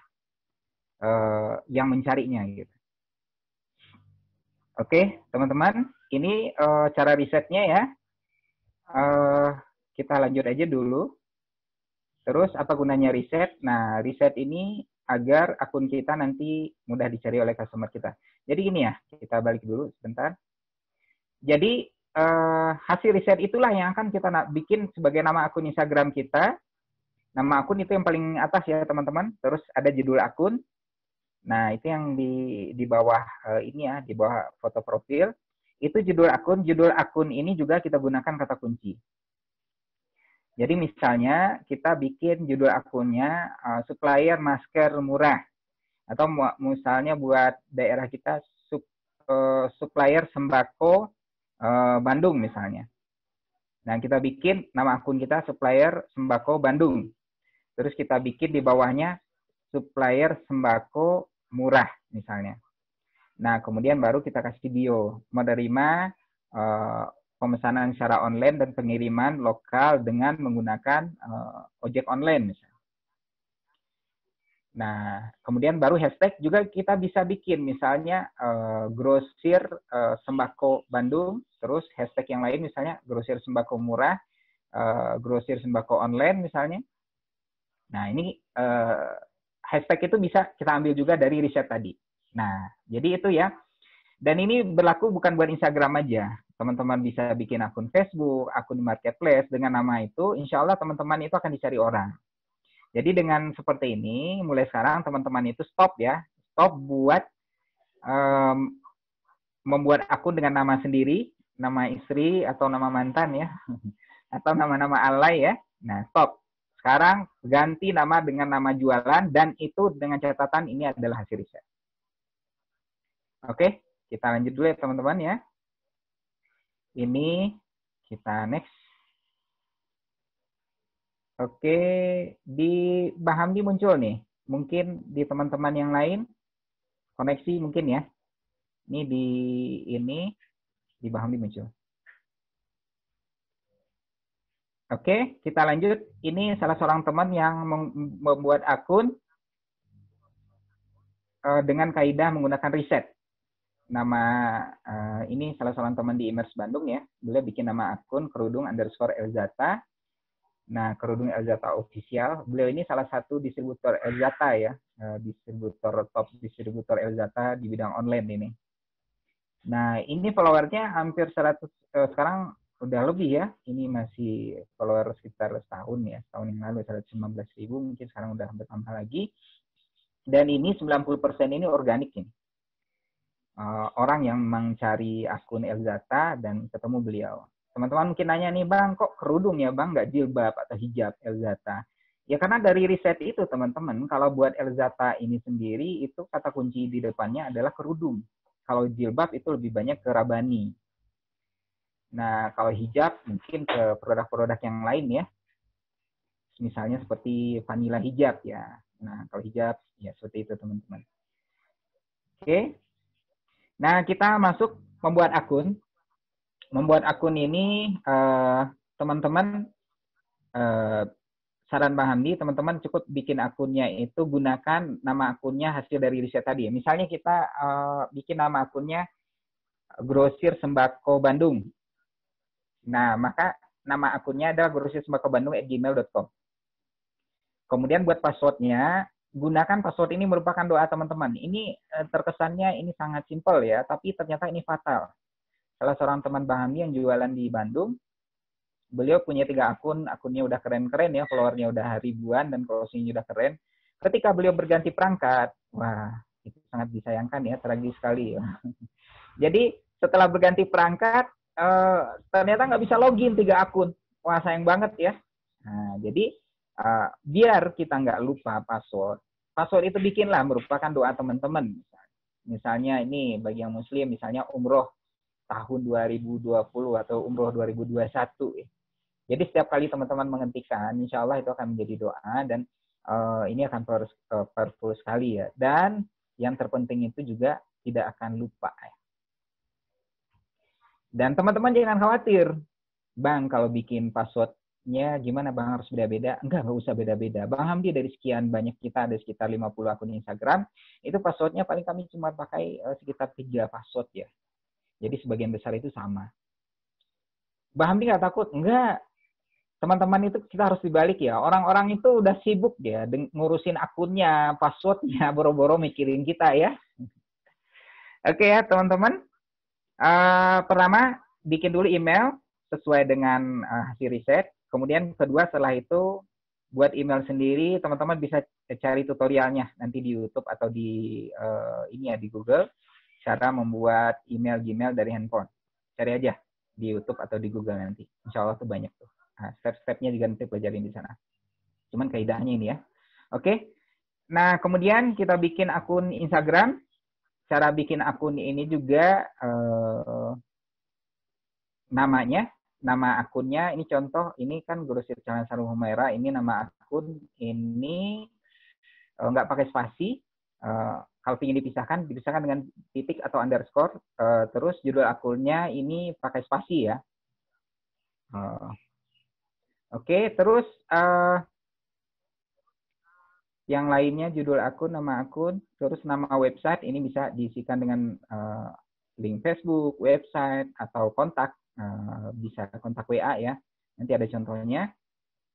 yang mencarinya gitu. Oke, teman-teman, ini cara risetnya ya. Kita lanjut aja dulu. Terus apa gunanya riset? Nah, riset ini agar akun kita nanti mudah dicari oleh customer kita. Jadi gini ya, kita balik dulu sebentar. Jadi hasil riset itulah yang akan kita bikin sebagai nama akun Instagram kita. Nama akun itu yang paling atas ya teman-teman. Terus ada judul akun. Nah, itu yang di bawah ini ya, di bawah foto profil. Itu judul akun. Judul akun ini juga kita gunakan kata kunci. Jadi misalnya kita bikin judul akunnya supplier masker murah. Atau misalnya buat daerah kita supplier sembako Bandung misalnya. Nah, kita bikin nama akun kita supplier sembako Bandung. Terus kita bikin di bawahnya supplier sembako murah misalnya. Nah, kemudian baru kita kasih bio. Menerima pemesanan secara online dan pengiriman lokal dengan menggunakan ojek online misalnya. Nah, kemudian baru hashtag juga kita bisa bikin, misalnya grosir sembako Bandung, terus hashtag yang lain misalnya grosir sembako murah, grosir sembako online misalnya. Nah, ini hashtag itu bisa kita ambil juga dari riset tadi. Nah, jadi itu ya. Dan ini berlaku bukan buat Instagram aja. Teman-teman bisa bikin akun Facebook, akun marketplace dengan nama itu, insya Allah teman-teman itu akan dicari orang. Jadi dengan seperti ini, mulai sekarang teman-teman itu stop ya. Stop buat membuat akun dengan nama sendiri, nama istri atau nama mantan ya. Atau nama-nama alay ya. Nah, stop. Sekarang ganti nama dengan nama jualan dan itu dengan catatan ini adalah hasil riset. Oke, kita lanjut dulu ya teman-teman ya. Ini kita next. Oke, di Bang Hamdi muncul nih. Mungkin di teman-teman yang lain koneksi mungkin ya. Ini di Bang Hamdi muncul. Oke, kita lanjut. Ini salah seorang teman yang membuat akun dengan kaidah menggunakan riset. Nama ini salah seorang teman di Immerse Bandung ya. Beliau bikin nama akun kerudung_Elzata. Nah, kerudung Elzata official. Beliau ini salah satu distributor Elzata ya, top distributor Elzata di bidang online ini. Nah, ini followernya hampir 100 sekarang udah lebih ya. Ini masih follower sekitar setahun ya. Tahun yang lalu 115.000, mungkin sekarang udah bertambah lagi. Dan ini 90% ini organik ini. Orang yang mencari akun Elzata dan ketemu beliau. Teman-teman mungkin nanya nih, Bang, kok kerudung ya, Bang, nggak jilbab atau hijab Elzata? Ya karena dari riset itu, teman-teman, kalau buat Elzata ini sendiri, itu kata kunci di depannya adalah kerudung. Kalau jilbab itu lebih banyak ke rabani. Nah, kalau hijab mungkin ke produk-produk yang lain ya. Misalnya seperti vanilla hijab ya. Nah, kalau hijab ya seperti itu, teman-teman. Oke. Nah, kita masuk membuat akun. Membuat akun ini, teman-teman, saran Bang Hamdi, teman-teman cukup bikin akunnya itu gunakan nama akunnya hasil dari riset tadi. Misalnya kita bikin nama akunnya Grosir Sembako Bandung. Nah, maka nama akunnya adalah grosirsembakobandung@gmail.com. Kemudian buat passwordnya, gunakan password ini merupakan doa teman-teman. Ini terkesannya ini sangat simpel ya, tapi ternyata ini fatal. Salah seorang teman Bang Hamdi yang jualan di Bandung, beliau punya 3 akun, akunnya udah keren-keren ya, followernya udah ribuan dan closingnya udah keren. Ketika beliau berganti perangkat, wah itu sangat disayangkan ya, tragis sekali ya. Jadi setelah berganti perangkat, ternyata nggak bisa login 3 akun. Wah sayang banget ya. Nah, jadi biar kita nggak lupa password, password itu bikinlah merupakan doa teman-teman. Misalnya ini bagi yang muslim, misalnya umroh tahun 2020 atau umroh 2021 ya. Jadi setiap kali teman-teman menghentikan, insya Allah itu akan menjadi doa dan ini akan powerful sekali ya. Dan yang terpenting itu juga tidak akan lupa ya. Dan teman-teman jangan khawatir, Bang kalau bikin passwordnya gimana Bang, harus beda-beda? Enggak usah beda-beda. Bang Hamdi dari sekian banyak kita, ada sekitar 50 akun Instagram, itu passwordnya paling kami cuma pakai sekitar 3 password ya. Jadi sebagian besar itu sama. Bang Hamdi nggak takut? Enggak. Teman-teman itu kita harus dibalik ya. Orang-orang itu udah sibuk ya ngurusin akunnya, passwordnya, boro-boro mikirin kita ya. Oke ya teman-teman. Pertama, bikin dulu email sesuai dengan hasil riset. Kemudian kedua setelah itu buat email sendiri. Teman-teman bisa cari tutorialnya nanti di YouTube atau di ini ya di Google. Cara membuat email Gmail dari handphone. Cari aja di YouTube atau di Google nanti. Insya Allah tuh banyak tuh. Nah, step-stepnya juga nanti pelajarin di sana. Cuman kaidahnya ini ya. Oke. Nah, kemudian kita bikin akun Instagram. Cara bikin akun ini juga namanya, nama akunnya, ini contoh, ini kan Guru Sir Calon Sarung Humaira, ini nama akun, ini nggak pakai spasi. Kalau ingin dipisahkan dengan titik atau underscore. Terus judul akunnya ini pakai spasi ya. Oke, terus yang lainnya judul akun, nama akun, terus nama website ini bisa diisikan dengan link Facebook, website, atau kontak. Bisa kontak WA ya, nanti ada contohnya.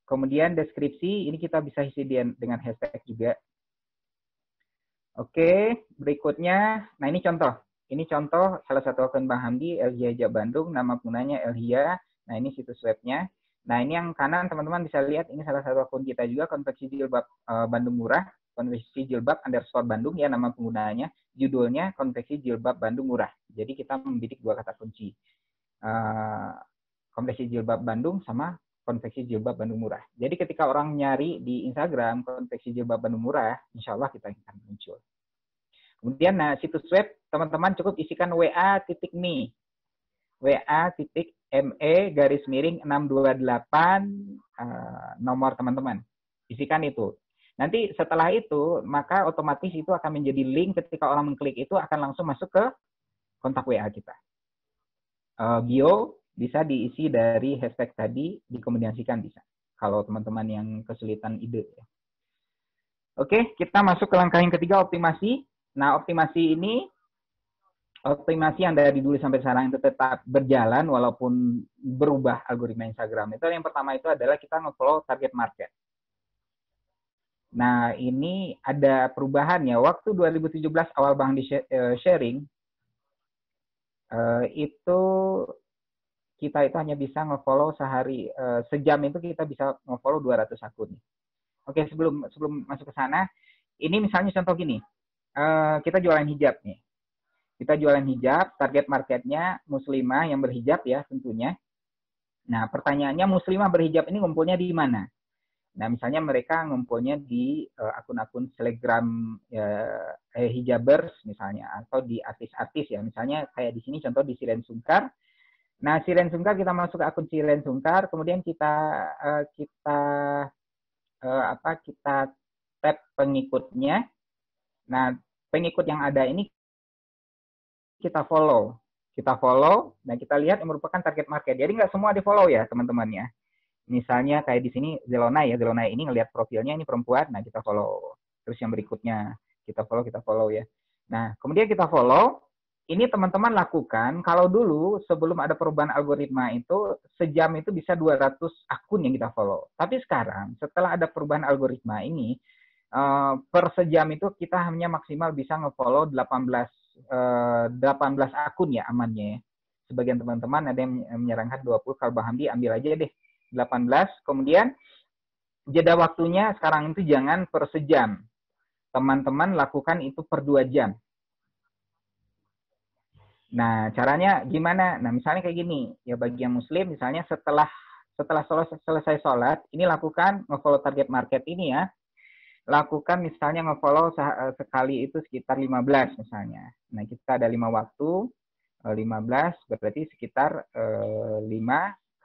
Kemudian deskripsi, ini kita bisa isi dengan hashtag juga. Oke, berikutnya, nah ini contoh. Ini contoh salah satu akun Bang Hamdi, Elhia Hijab Bandung, nama penggunanya Elhia. Nah ini situs webnya. Nah, ini yang kanan teman-teman bisa lihat, ini salah satu akun kita juga, konveksi jilbab Bandung Murah, konveksi jilbab underscore Bandung, ya nama penggunaannya, judulnya konveksi jilbab Bandung Murah. Jadi kita membidik 2 kata kunci. Konveksi jilbab Bandung sama konveksi jilbab Bandung Murah. Jadi ketika orang nyari di Instagram, konveksi jilbab Bandung Murah, insya Allah kita akan muncul. Kemudian, nah situs web, teman-teman cukup isikan wa.me. wa.me/628 nomor teman-teman. Isikan itu. Nanti setelah itu, maka otomatis itu akan menjadi link ketika orang mengklik itu akan langsung masuk ke kontak WA kita. Bio bisa diisi dari hashtag tadi, dikombinasikan bisa. Kalau teman-teman yang kesulitan ide. Oke, kita masuk ke langkah yang ketiga, optimasi. Nah, optimasi ini optimasi yang dari dulu sampai sekarang itu tetap berjalan walaupun berubah algoritma Instagram. Itu yang pertama itu adalah kita nge-follow target market. Nah, ini ada perubahan ya. Waktu 2017 awal Bang di sharing, itu kita itu hanya bisa nge-follow sehari, sejam itu kita bisa nge-follow 200 akun. Oke, sebelum masuk ke sana, ini misalnya contoh gini, kita jualan hijab nih. Kita jualan hijab, target marketnya muslimah yang berhijab ya tentunya. Nah, pertanyaannya muslimah berhijab ini ngumpulnya di mana? Nah, misalnya mereka ngumpulnya di akun-akun Telegram hijabers misalnya, atau di artis-artis ya. Misalnya kayak di sini contoh di Siren Sungkar. Nah, Siren Sungkar kita masuk ke akun Siren Sungkar, kemudian kita tap pengikutnya. Nah, pengikut yang ada ini kita follow, dan kita lihat yang merupakan target market. Jadi nggak semua di follow ya teman-teman ya. Misalnya kayak di sini Zelonai ya, Zelonai ini ngelihat profilnya ini perempuan, nah kita follow. Terus yang berikutnya kita follow ya. Nah kemudian kita follow, ini teman-teman lakukan, kalau dulu sebelum ada perubahan algoritma itu, sejam itu bisa 200 akun yang kita follow. Tapi sekarang, setelah ada perubahan algoritma ini, per sejam itu kita hanya maksimal bisa nge-follow 18 akun ya amannya ya. Sebagian teman-teman ada yang menyarankan 20, kalau Bang Hamdi ambil aja deh 18. Kemudian jeda waktunya sekarang itu jangan per sejam. Teman-teman lakukan itu per 2 jam. Nah, caranya gimana? Nah, misalnya kayak gini, ya bagi yang muslim misalnya setelah selesai sholat, ini lakukan nge-follow target market ini ya. Lakukan misalnya nge-follow sekali itu sekitar 15 misalnya. Nah, kita ada 5 waktu, 15 berarti sekitar 5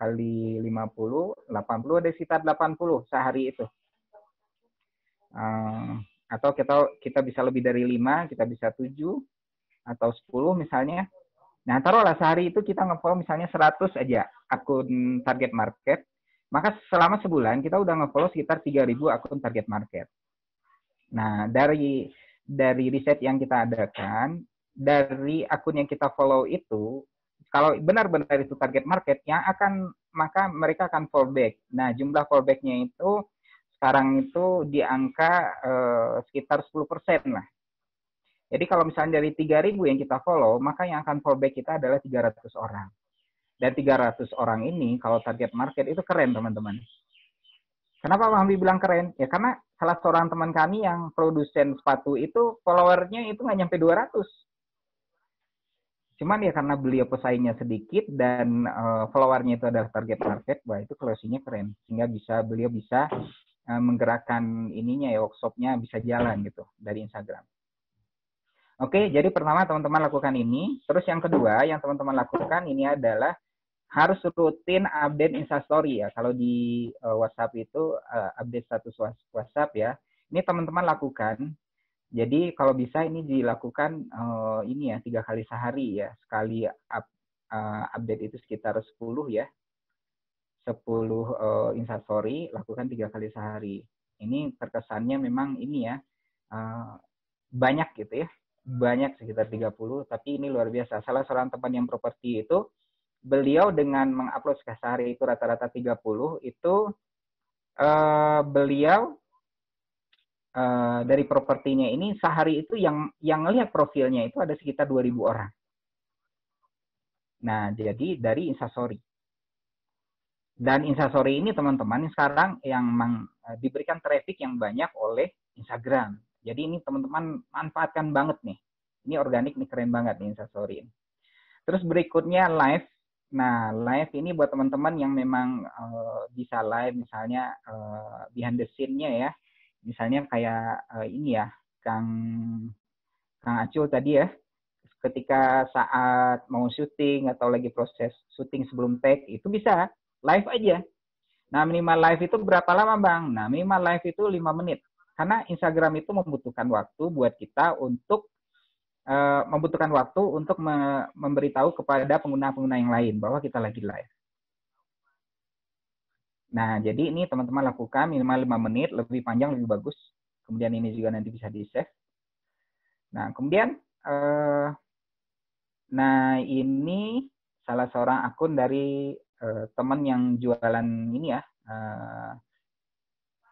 kali 50, 80 ada sekitar 80 sehari itu. Atau kita bisa lebih dari 5, kita bisa 7 atau 10 misalnya. Nah, taruhlah sehari itu kita nge-follow misalnya 100 aja akun target market, maka selama sebulan kita udah nge-follow sekitar 3.000 akun target market. Nah, dari riset yang kita adakan, dari akun yang kita follow itu, kalau benar-benar itu target market, maka mereka akan fallback. Nah, jumlah fallback-nya itu sekarang itu di angka sekitar 10% lah. Jadi kalau misalnya dari 3.000 yang kita follow, maka yang akan fallback kita adalah 300 orang. Dan 300 orang ini, kalau target market itu keren, teman-teman. Kenapa Bang Hamdi bilang keren? Ya karena salah seorang teman kami yang produsen sepatu itu, followernya itu nggak nyampe 200. Cuman ya karena beliau pesaingnya sedikit dan followernya itu adalah target market, wah itu closing-nya keren. Sehingga beliau bisa menggerakkan ininya ya, workshop-nya bisa jalan gitu dari Instagram. Oke, jadi pertama teman-teman lakukan ini. Terus yang kedua yang teman-teman lakukan ini adalah harus rutin update Instastory ya. Kalau di WhatsApp itu update status WhatsApp ya. Ini teman-teman lakukan. Jadi kalau bisa ini dilakukan ini ya 3 kali sehari ya. Sekali update itu sekitar 10 ya. 10 Instastory lakukan 3 kali sehari. Ini terkesannya memang ini ya banyak gitu ya. Banyak sekitar 30, tapi ini luar biasa. Salah seorang teman yang properti itu, beliau dengan mengupload sehari itu rata-rata 30, itu beliau dari propertinya ini sehari itu yang ngelihat profilnya itu ada sekitar 2.000 orang. Nah, jadi dari Instastory. Dan Instastory ini teman-teman sekarang yang diberikan traffic yang banyak oleh Instagram. Jadi ini teman-teman manfaatkan banget nih. Ini organik nih, keren banget nih Instastory. Terus berikutnya live. Nah, live ini buat teman-teman yang memang bisa live misalnya behind the scene-nya ya. Misalnya kayak ini ya, Kang Acul tadi ya. Ketika saat mau syuting atau lagi proses syuting sebelum tag, itu bisa live aja. Nah, minimal live itu berapa lama, Bang? Nah, minimal live itu 5 menit. Karena Instagram itu membutuhkan waktu buat kita untuk memberitahu kepada pengguna-pengguna yang lain bahwa kita lagi live. Nah, jadi ini teman-teman lakukan minimal 5 menit, lebih panjang lebih bagus. Kemudian ini juga nanti bisa di-save. Nah, kemudian ini salah seorang akun dari teman yang jualan ini ya,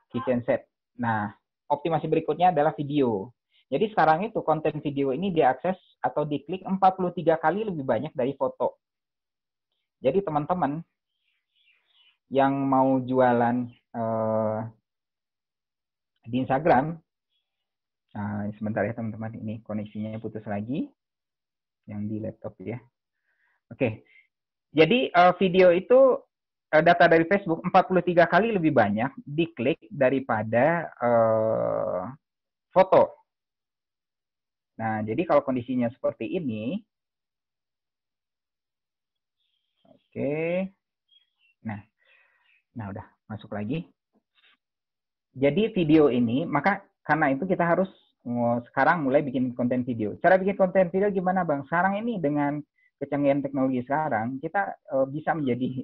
kitchen set. Nah, optimasi berikutnya adalah video. Jadi sekarang itu konten video ini diakses atau diklik 43 kali lebih banyak dari foto. Jadi teman-teman yang mau jualan di Instagram, sebentar ya teman-teman, ini koneksinya putus lagi, yang di laptop ya. Oke, jadi video itu data dari Facebook 43 kali lebih banyak diklik daripada foto. Nah, jadi kalau kondisinya seperti ini, oke, nah udah masuk lagi. Jadi video ini, maka karena itu kita harus sekarang mulai bikin konten video. Cara bikin konten video gimana, Bang? Sekarang ini dengan kecanggihan teknologi sekarang, kita bisa menjadi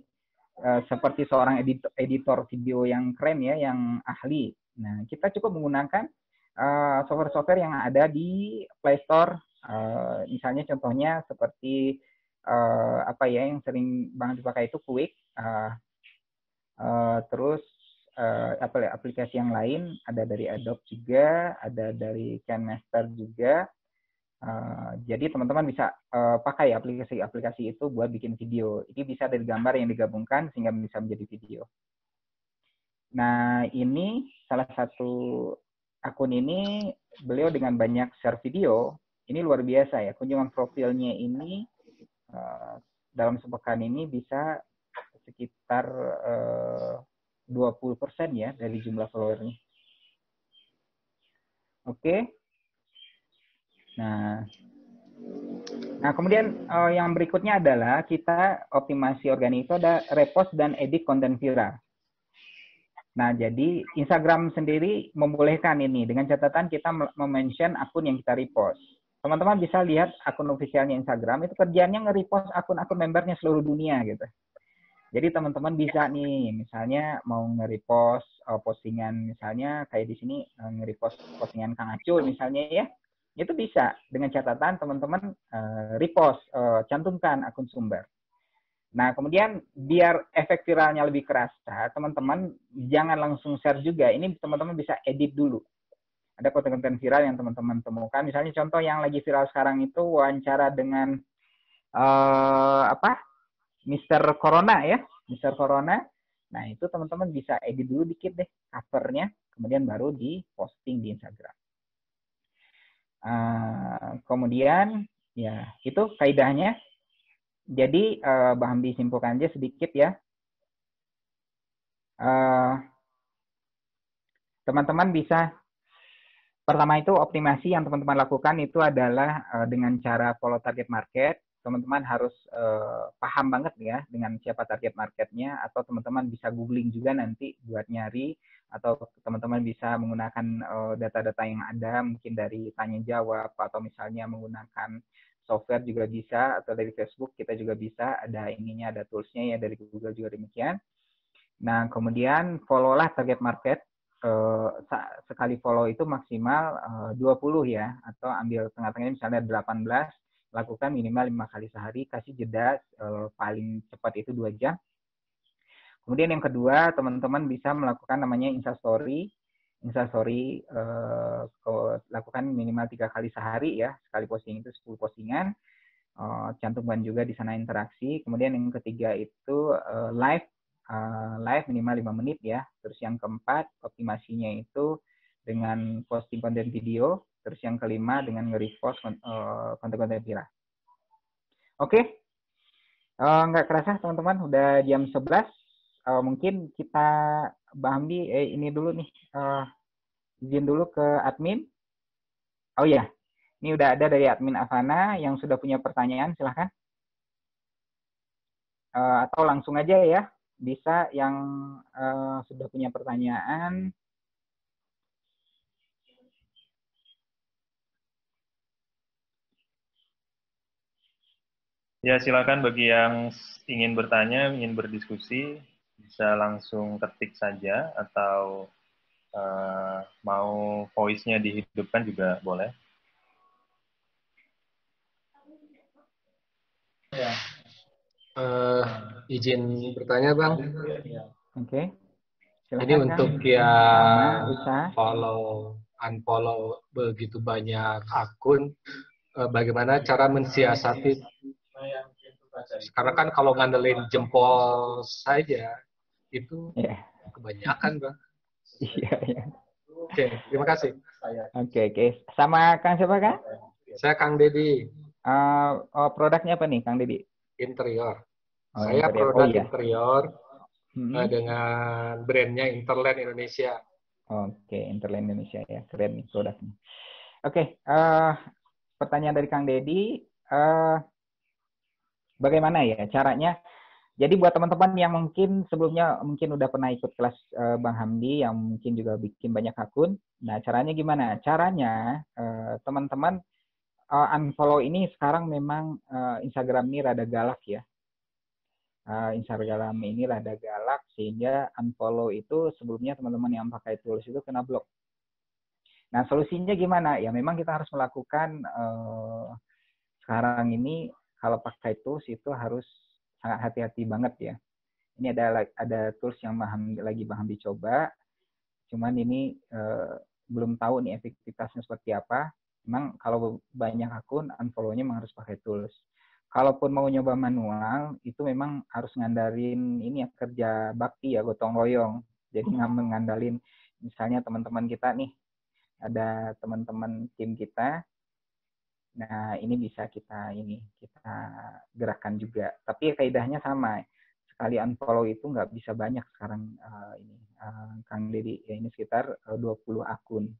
seperti seorang editor video yang keren ya, yang ahli. Nah, kita cukup menggunakan software-software yang ada di Play Store Misalnya contohnya seperti apa ya yang sering banget dipakai itu Quick, terus aplikasi yang lain ada dari Adobe juga, ada dari KineMaster juga. Jadi teman-teman bisa pakai aplikasi-aplikasi itu buat bikin video. Ini bisa dari gambar yang digabungkan sehingga bisa menjadi video. Nah, ini salah satu akun ini, beliau dengan banyak share video, ini luar biasa ya. Kunjungan profilnya ini dalam sepekan ini bisa sekitar 20% ya dari jumlah followernya. Oke. Nah, kemudian yang berikutnya adalah kita optimasi organik itu ada repost dan edit konten viral. Nah, jadi Instagram sendiri membolehkan ini dengan catatan kita mention akun yang kita repost. Teman-teman bisa lihat akun officialnya Instagram itu kerjanya nge-repost akun-akun membernya seluruh dunia gitu. Jadi teman-teman bisa nih, misalnya mau nge-repost postingan misalnya kayak di sini nge-repost postingan Kang Acul misalnya ya. Itu bisa dengan catatan teman-teman repost, cantumkan akun sumber. Nah, kemudian biar efek viralnya lebih kerasa, teman-teman jangan langsung share juga. Ini teman-teman bisa edit dulu. Ada konten-konten viral yang teman-teman temukan. Misalnya contoh yang lagi viral sekarang itu wawancara dengan Mr. Corona ya, Mr. Corona. Nah, itu teman-teman bisa edit dulu dikit deh covernya, kemudian baru di-posting di Instagram. Kemudian, ya itu kaidahnya. Jadi, Bang Hamdi simpulkan aja sedikit ya. Teman-teman bisa, pertama itu optimasi yang teman-teman lakukan itu adalah dengan cara follow target market. Teman-teman harus paham banget ya dengan siapa target marketnya, atau teman-teman bisa googling juga nanti buat nyari, atau teman-teman bisa menggunakan data-data yang ada mungkin dari tanya jawab, atau misalnya menggunakan software juga bisa, atau dari Facebook kita juga bisa, ada ininya, ada toolsnya ya, dari Google juga demikian. Nah, kemudian follow-lah target market. Sekali follow itu maksimal 20 ya, atau ambil tengah-tengahnya misalnya 18, lakukan minimal 5 kali sehari, kasih jeda paling cepat itu 2 jam. Kemudian yang kedua, teman-teman bisa melakukan namanya Instastory. Instastory lakukan minimal 3 kali sehari ya, sekali posting itu 10 postingan. Cantumkan juga di sana interaksi. Kemudian yang ketiga itu live minimal 5 menit ya. Terus yang keempat, optimasinya itu dengan posting konten video. Terus yang kelima dengan nge-repost konten-konten viral. Oke. Nggak kerasa teman-teman, udah jam 11. Mungkin kita, Bang Hamdi, ini dulu nih. Izin dulu ke admin. Oh iya, ini udah ada dari admin Avana yang sudah punya pertanyaan, silahkan. Atau langsung aja ya. Bisa yang sudah punya pertanyaan. Ya, silakan bagi yang ingin bertanya, ingin berdiskusi, bisa langsung ketik saja, atau mau voice-nya dihidupkan juga boleh. Izin bertanya, Bang. Oke. Silakan, Ini untuk Kang. yang Usaha. follow, unfollow begitu banyak akun, bagaimana cara mensiasati? Karena kan kalau ngandelin jempol saja, itu kebanyakan, Bang. Iya, iya. Oke, terima kasih. Oke. Sama Kang siapa, Kang? Saya Kang Dedi, Produknya apa nih, Kang Dedi? interior. Oh, Saya interior. produk iya. interior dengan brandnya Interland Indonesia. Oke, Interland Indonesia ya. Keren nih produknya. Oke, pertanyaan dari Kang Dedi. Bagaimana ya caranya? Jadi buat teman-teman yang mungkin sebelumnya mungkin udah pernah ikut kelas Bang Hamdi, yang mungkin juga bikin banyak akun. Nah, caranya gimana? Caranya teman-teman unfollow ini sekarang memang Instagram ini rada galak ya. Instagram ini rada galak sehingga unfollow itu sebelumnya teman-teman yang pakai tools itu kena blok. Nah, solusinya gimana? Ya memang kita harus melakukan sekarang ini kalau pakai tools itu harus sangat hati-hati banget ya. Ini ada tools yang lagi Bang Hamdi coba, cuman ini belum tahu nih efektivitasnya seperti apa. Memang kalau banyak akun, unfollow-nya memang harus pakai tools. Kalaupun mau nyoba manual, itu memang harus ngandarin ini ya, kerja bakti ya, gotong royong. Jadi nggak mengandalin, misalnya teman-teman kita nih, ada teman-teman tim kita, nah ini bisa kita gerakkan juga. Tapi kaidahnya sama, sekali unfollow itu nggak bisa banyak sekarang ini Kang Deddy, ya ini sekitar 20 akun.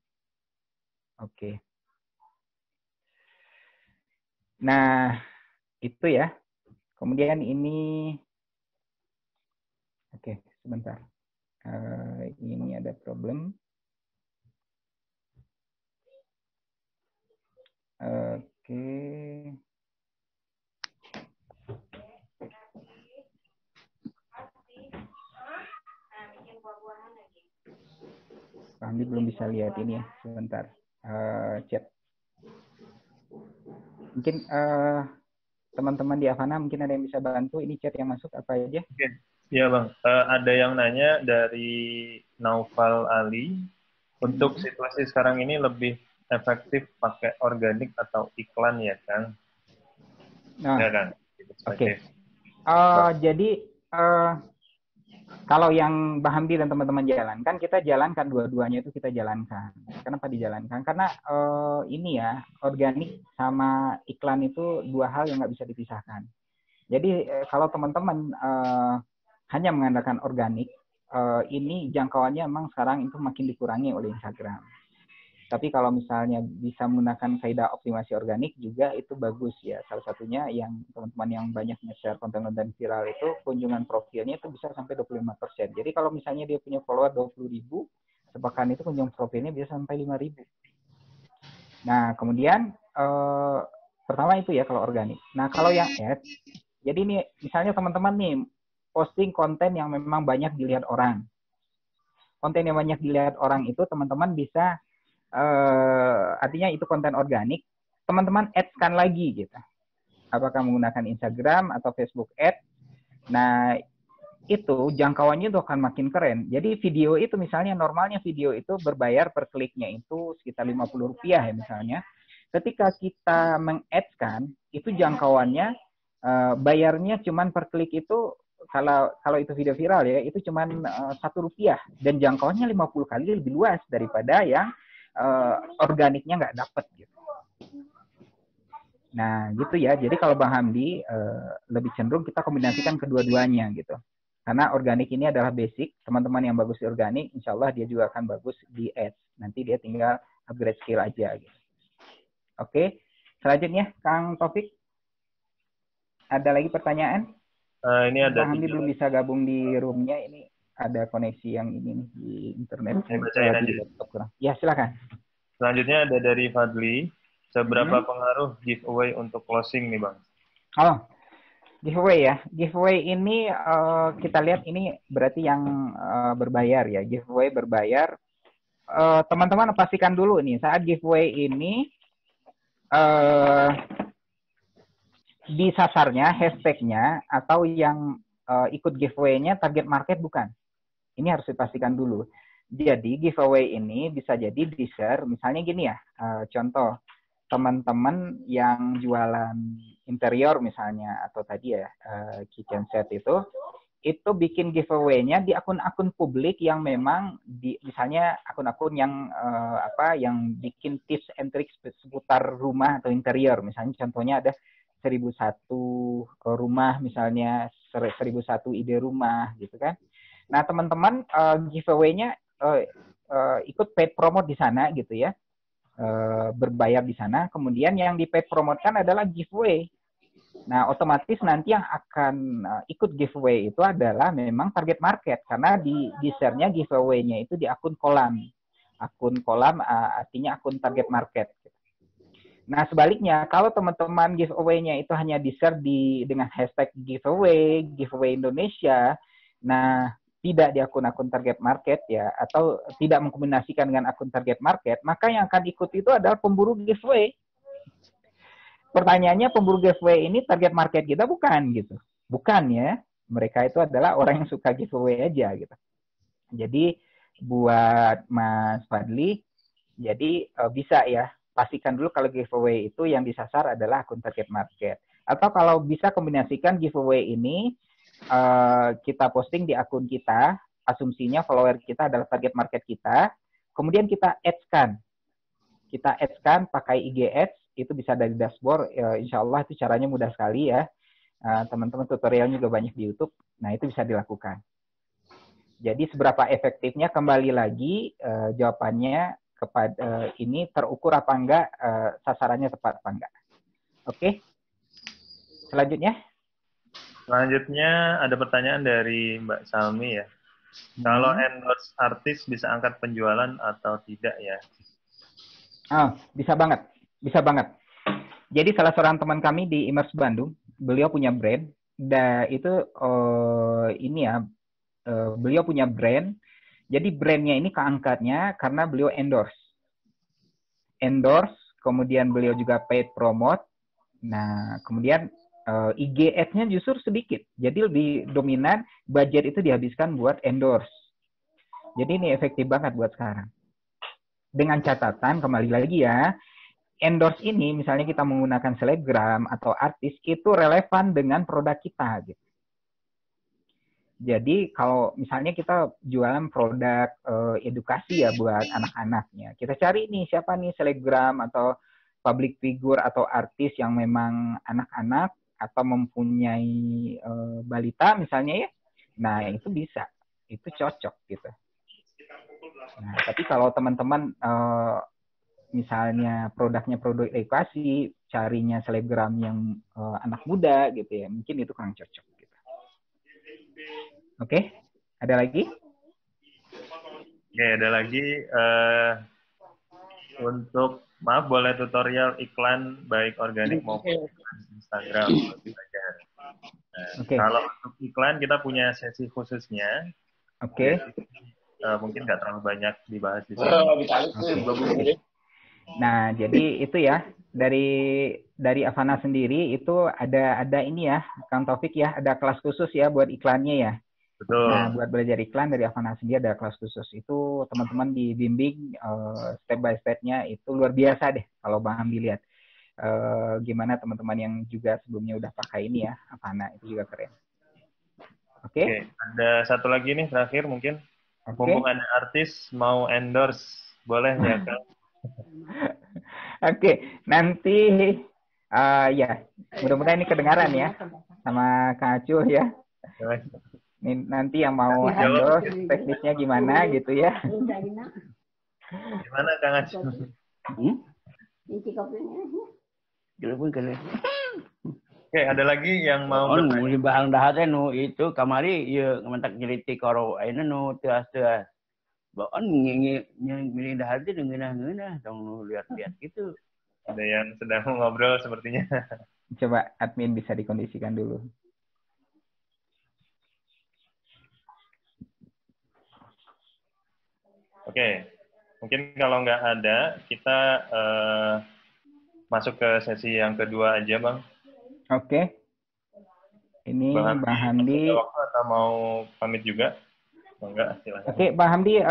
Oke. Nah, itu ya. Kemudian ini, oke, sebentar. Ini ada problem. Oke. Kami belum bisa lihat ini ya, sebentar. Chat. Mungkin teman-teman di Avana mungkin ada yang bisa bantu. Ini chat yang masuk apa aja? Oke. Iya Bang, ada yang nanya dari Naufal Ali, untuk situasi sekarang ini lebih efektif pakai organik atau iklan ya Kang? Nah, Ya kan? Oke. Jadi kalau yang Bang Hamdi dan teman-teman jalankan, kita jalankan dua-duanya itu kita jalankan. Kenapa dijalankan? Karena ini ya, organik sama iklan itu dua hal yang nggak bisa dipisahkan. Jadi kalau teman-teman hanya mengandalkan organik, ini jangkauannya memang sekarang itu makin dikurangi oleh Instagram. Tapi kalau misalnya bisa menggunakan kaidah optimasi organik juga itu bagus ya. Salah satunya yang teman-teman yang banyak nge-share konten-konten viral itu kunjungan profilnya itu bisa sampai 25%. Jadi kalau misalnya dia punya follower 20.000, sepekan itu kunjungan profilnya bisa sampai 5.000. Nah, kemudian pertama itu ya kalau organik. Nah, kalau yang ads, jadi ini misalnya teman-teman nih posting konten yang memang banyak dilihat orang. Konten yang banyak dilihat orang itu teman-teman bisa artinya itu konten organik, teman-teman ads-kan lagi gitu. Apakah menggunakan Instagram atau Facebook Ads. Nah, itu jangkauannya itu akan makin keren. Jadi video itu misalnya normalnya video itu berbayar per kliknya itu sekitar Rp50 ya misalnya. Ketika kita meng-ads-kan, itu jangkauannya bayarnya cuman per klik itu kalau itu video viral ya, itu cuman Rp1 dan jangkauannya 50 kali lebih luas daripada yang organiknya nggak dapet gitu. Nah gitu ya. Jadi kalau Bang Hamdi lebih cenderung kita kombinasikan kedua-duanya gitu. Karena organik ini adalah basic. Teman-teman yang bagus di organik, insya Allah dia juga akan bagus di ads. Nanti dia tinggal upgrade skill aja gitu. Oke. Selanjutnya Kang Taufik. Ada lagi pertanyaan? Ini ada Bang Hamdi belum bisa gabung di roomnya ini. Ada koneksi yang ini nih di internet. Saya bacain di laptop kurang. Ya silakan. Selanjutnya ada dari Fadli. Seberapa pengaruh giveaway untuk closing nih Bang? Oh, giveaway ya. Giveaway ini kita lihat ini berarti yang berbayar ya. Giveaway berbayar. Teman-teman pastikan dulu nih saat giveaway ini di sasarnya, hashtagnya atau yang ikut giveaway-nya target market bukan. Ini harus dipastikan dulu. Jadi giveaway ini bisa jadi di-share, misalnya gini ya, contoh teman-teman yang jualan interior misalnya atau tadi ya kitchen set itu bikin giveaway-nya di akun-akun publik yang memang misalnya akun-akun yang yang bikin tips and tricks seputar rumah atau interior, misalnya contohnya ada 1001 rumah misalnya 1001 ide rumah gitu kan. Nah teman-teman giveaway-nya ikut paid promote di sana gitu ya, berbayar di sana. Kemudian yang di paid promote kan adalah giveaway. Nah otomatis nanti yang akan ikut giveaway itu adalah memang target market karena di share-nya giveaway-nya itu di akun kolam. Akun kolam artinya akun target market. Nah sebaliknya kalau teman-teman giveaway-nya itu hanya di-share dengan hashtag giveaway Indonesia, nah tidak di akun-akun target market ya, atau tidak mengkombinasikan dengan akun target market, maka yang akan ikut itu adalah pemburu giveaway. Pertanyaannya, pemburu giveaway ini target market kita bukan gitu. Bukan ya. Mereka itu adalah orang yang suka giveaway aja gitu. Jadi buat Mas Fadli, jadi bisa ya, pastikan dulu kalau giveaway itu yang disasar adalah akun target market. Atau kalau bisa kombinasikan giveaway ini kita posting di akun kita, asumsinya follower kita adalah target market kita, kemudian kita ads-kan. Kita ads-kan pakai IG Ads, itu bisa dari dashboard, insya Allah itu caranya mudah sekali ya. Teman-teman tutorialnya juga banyak di YouTube, nah itu bisa dilakukan. Jadi seberapa efektifnya kembali lagi jawabannya kepada ini terukur apa enggak, sasarannya tepat apa enggak. Oke. Selanjutnya. Selanjutnya ada pertanyaan dari Mbak Salmi ya. Kalau endorse artis bisa angkat penjualan atau tidak ya? Bisa banget. Bisa banget. Jadi salah seorang teman kami di Immerse Bandung, beliau punya brand. Dan itu beliau punya brand. Jadi brandnya ini keangkatnya karena beliau endorse. Kemudian beliau juga paid promote. Nah, kemudian IG Ads-nya justru sedikit. Jadi lebih dominan budget itu dihabiskan buat endorse. Jadi ini efektif banget buat sekarang. Dengan catatan, kembali lagi ya, endorse ini misalnya kita menggunakan selebgram atau artis, itu relevan dengan produk kita. Gitu. Jadi kalau misalnya kita jualan produk edukasi ya buat anak-anaknya, kita cari nih siapa nih selebgram atau public figure atau artis yang memang anak-anak atau mempunyai balita misalnya ya, nah itu bisa, itu cocok gitu. Nah, tapi kalau teman-teman misalnya produknya produk edukasi, carinya selebgram yang anak muda gitu ya, mungkin itu kurang cocok. Gitu. Oke, ada lagi? Oke, ada lagi untuk maaf boleh tutorial iklan baik organik maupun Instagram. Nah, kalau untuk iklan kita punya sesi khususnya. Oke. Mungkin nggak terlalu banyak dibahas di sini. Nah, jadi itu ya dari Avana sendiri itu ada ini ya, Kang Taufik ya, ada kelas khusus ya buat iklannya ya. Betul. Nah, buat belajar iklan dari Avana sendiri ada kelas khusus. Itu teman-teman dibimbing step by step-nya itu luar biasa deh kalau Bang Hamdi lihat. Gimana teman-teman yang juga sebelumnya udah pakai ini ya, Avana itu juga keren. Oke. Ada satu lagi nih terakhir mungkin. Mumpung ada artis mau endorse, boleh ya Kang? Oke, nanti ya mudah-mudahan ini kedengaran ya sama Kang Acuh ya. Ini nanti yang mau endorse teknisnya gimana gitu ya. Gimana Kang Acuh? Oke, ada lagi yang mau bertanya. Bahang dahatnya itu kamari ya ngementak nyeriti karo ayeuna teuas-teuas. Baon milih dahatnya ngeunah-ngeunah tong lihat-lihat gitu. Ada yang sedang ngobrol sepertinya. Coba admin bisa dikondisikan dulu. Oke, mungkin kalau nggak ada, kita masuk ke sesi yang kedua aja, Bang. Oke. Ini Bang Hamdi. Ada waktu atau mau pamit juga? Enggak, silahkan. Oke, Bang Hamdi,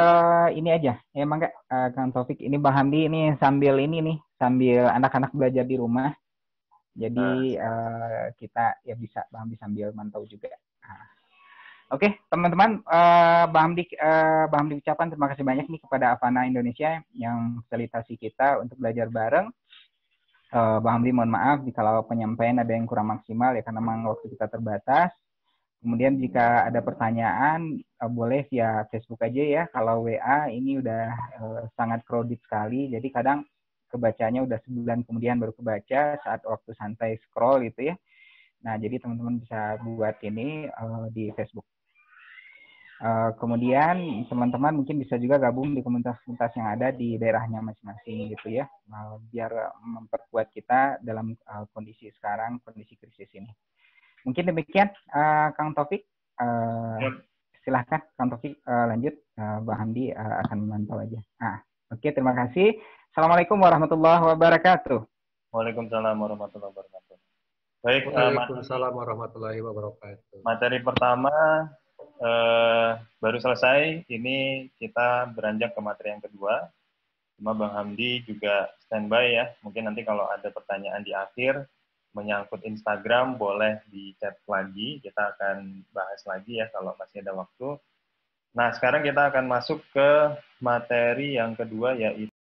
ini aja. Ya, Bang Kang Taufik. Ini Bang Hamdi ini sambil anak-anak belajar di rumah. Jadi kita ya bisa Bang Hamdi sambil mantau juga. Oke, teman-teman, Bang Hamdi ucapan terima kasih banyak nih kepada Avana Indonesia yang fasilitasi kita untuk belajar bareng. Bang Hamdi mohon maaf jika penyampaian ada yang kurang maksimal ya karena memang waktu kita terbatas. Kemudian jika ada pertanyaan boleh via Facebook aja ya. Kalau WA ini udah sangat crowded sekali. Jadi kadang kebacanya udah sebulan kemudian baru kebaca saat waktu santai scroll gitu ya. Nah jadi teman-teman bisa buat ini di Facebook. Kemudian teman-teman mungkin bisa juga gabung di komunitas-komunitas yang ada di daerahnya masing-masing gitu ya, biar memperkuat kita dalam kondisi sekarang, kondisi krisis ini. Mungkin demikian, Kang Taufik. silahkan Kang Taufik lanjut. Bang Hamdi akan memantau aja. Oke, terima kasih. Assalamualaikum warahmatullahi wabarakatuh. Waalaikumsalam warahmatullahi wabarakatuh. Baik, Waalaikumsalam warahmatullahi wabarakatuh. materi pertama baru selesai. Ini kita beranjak ke materi yang kedua. Cuma Bang Hamdi juga standby ya. Mungkin nanti kalau ada pertanyaan di akhir menyangkut Instagram boleh di chat lagi. Kita akan bahas lagi ya kalau masih ada waktu. Nah, sekarang kita akan masuk ke materi yang kedua, yaitu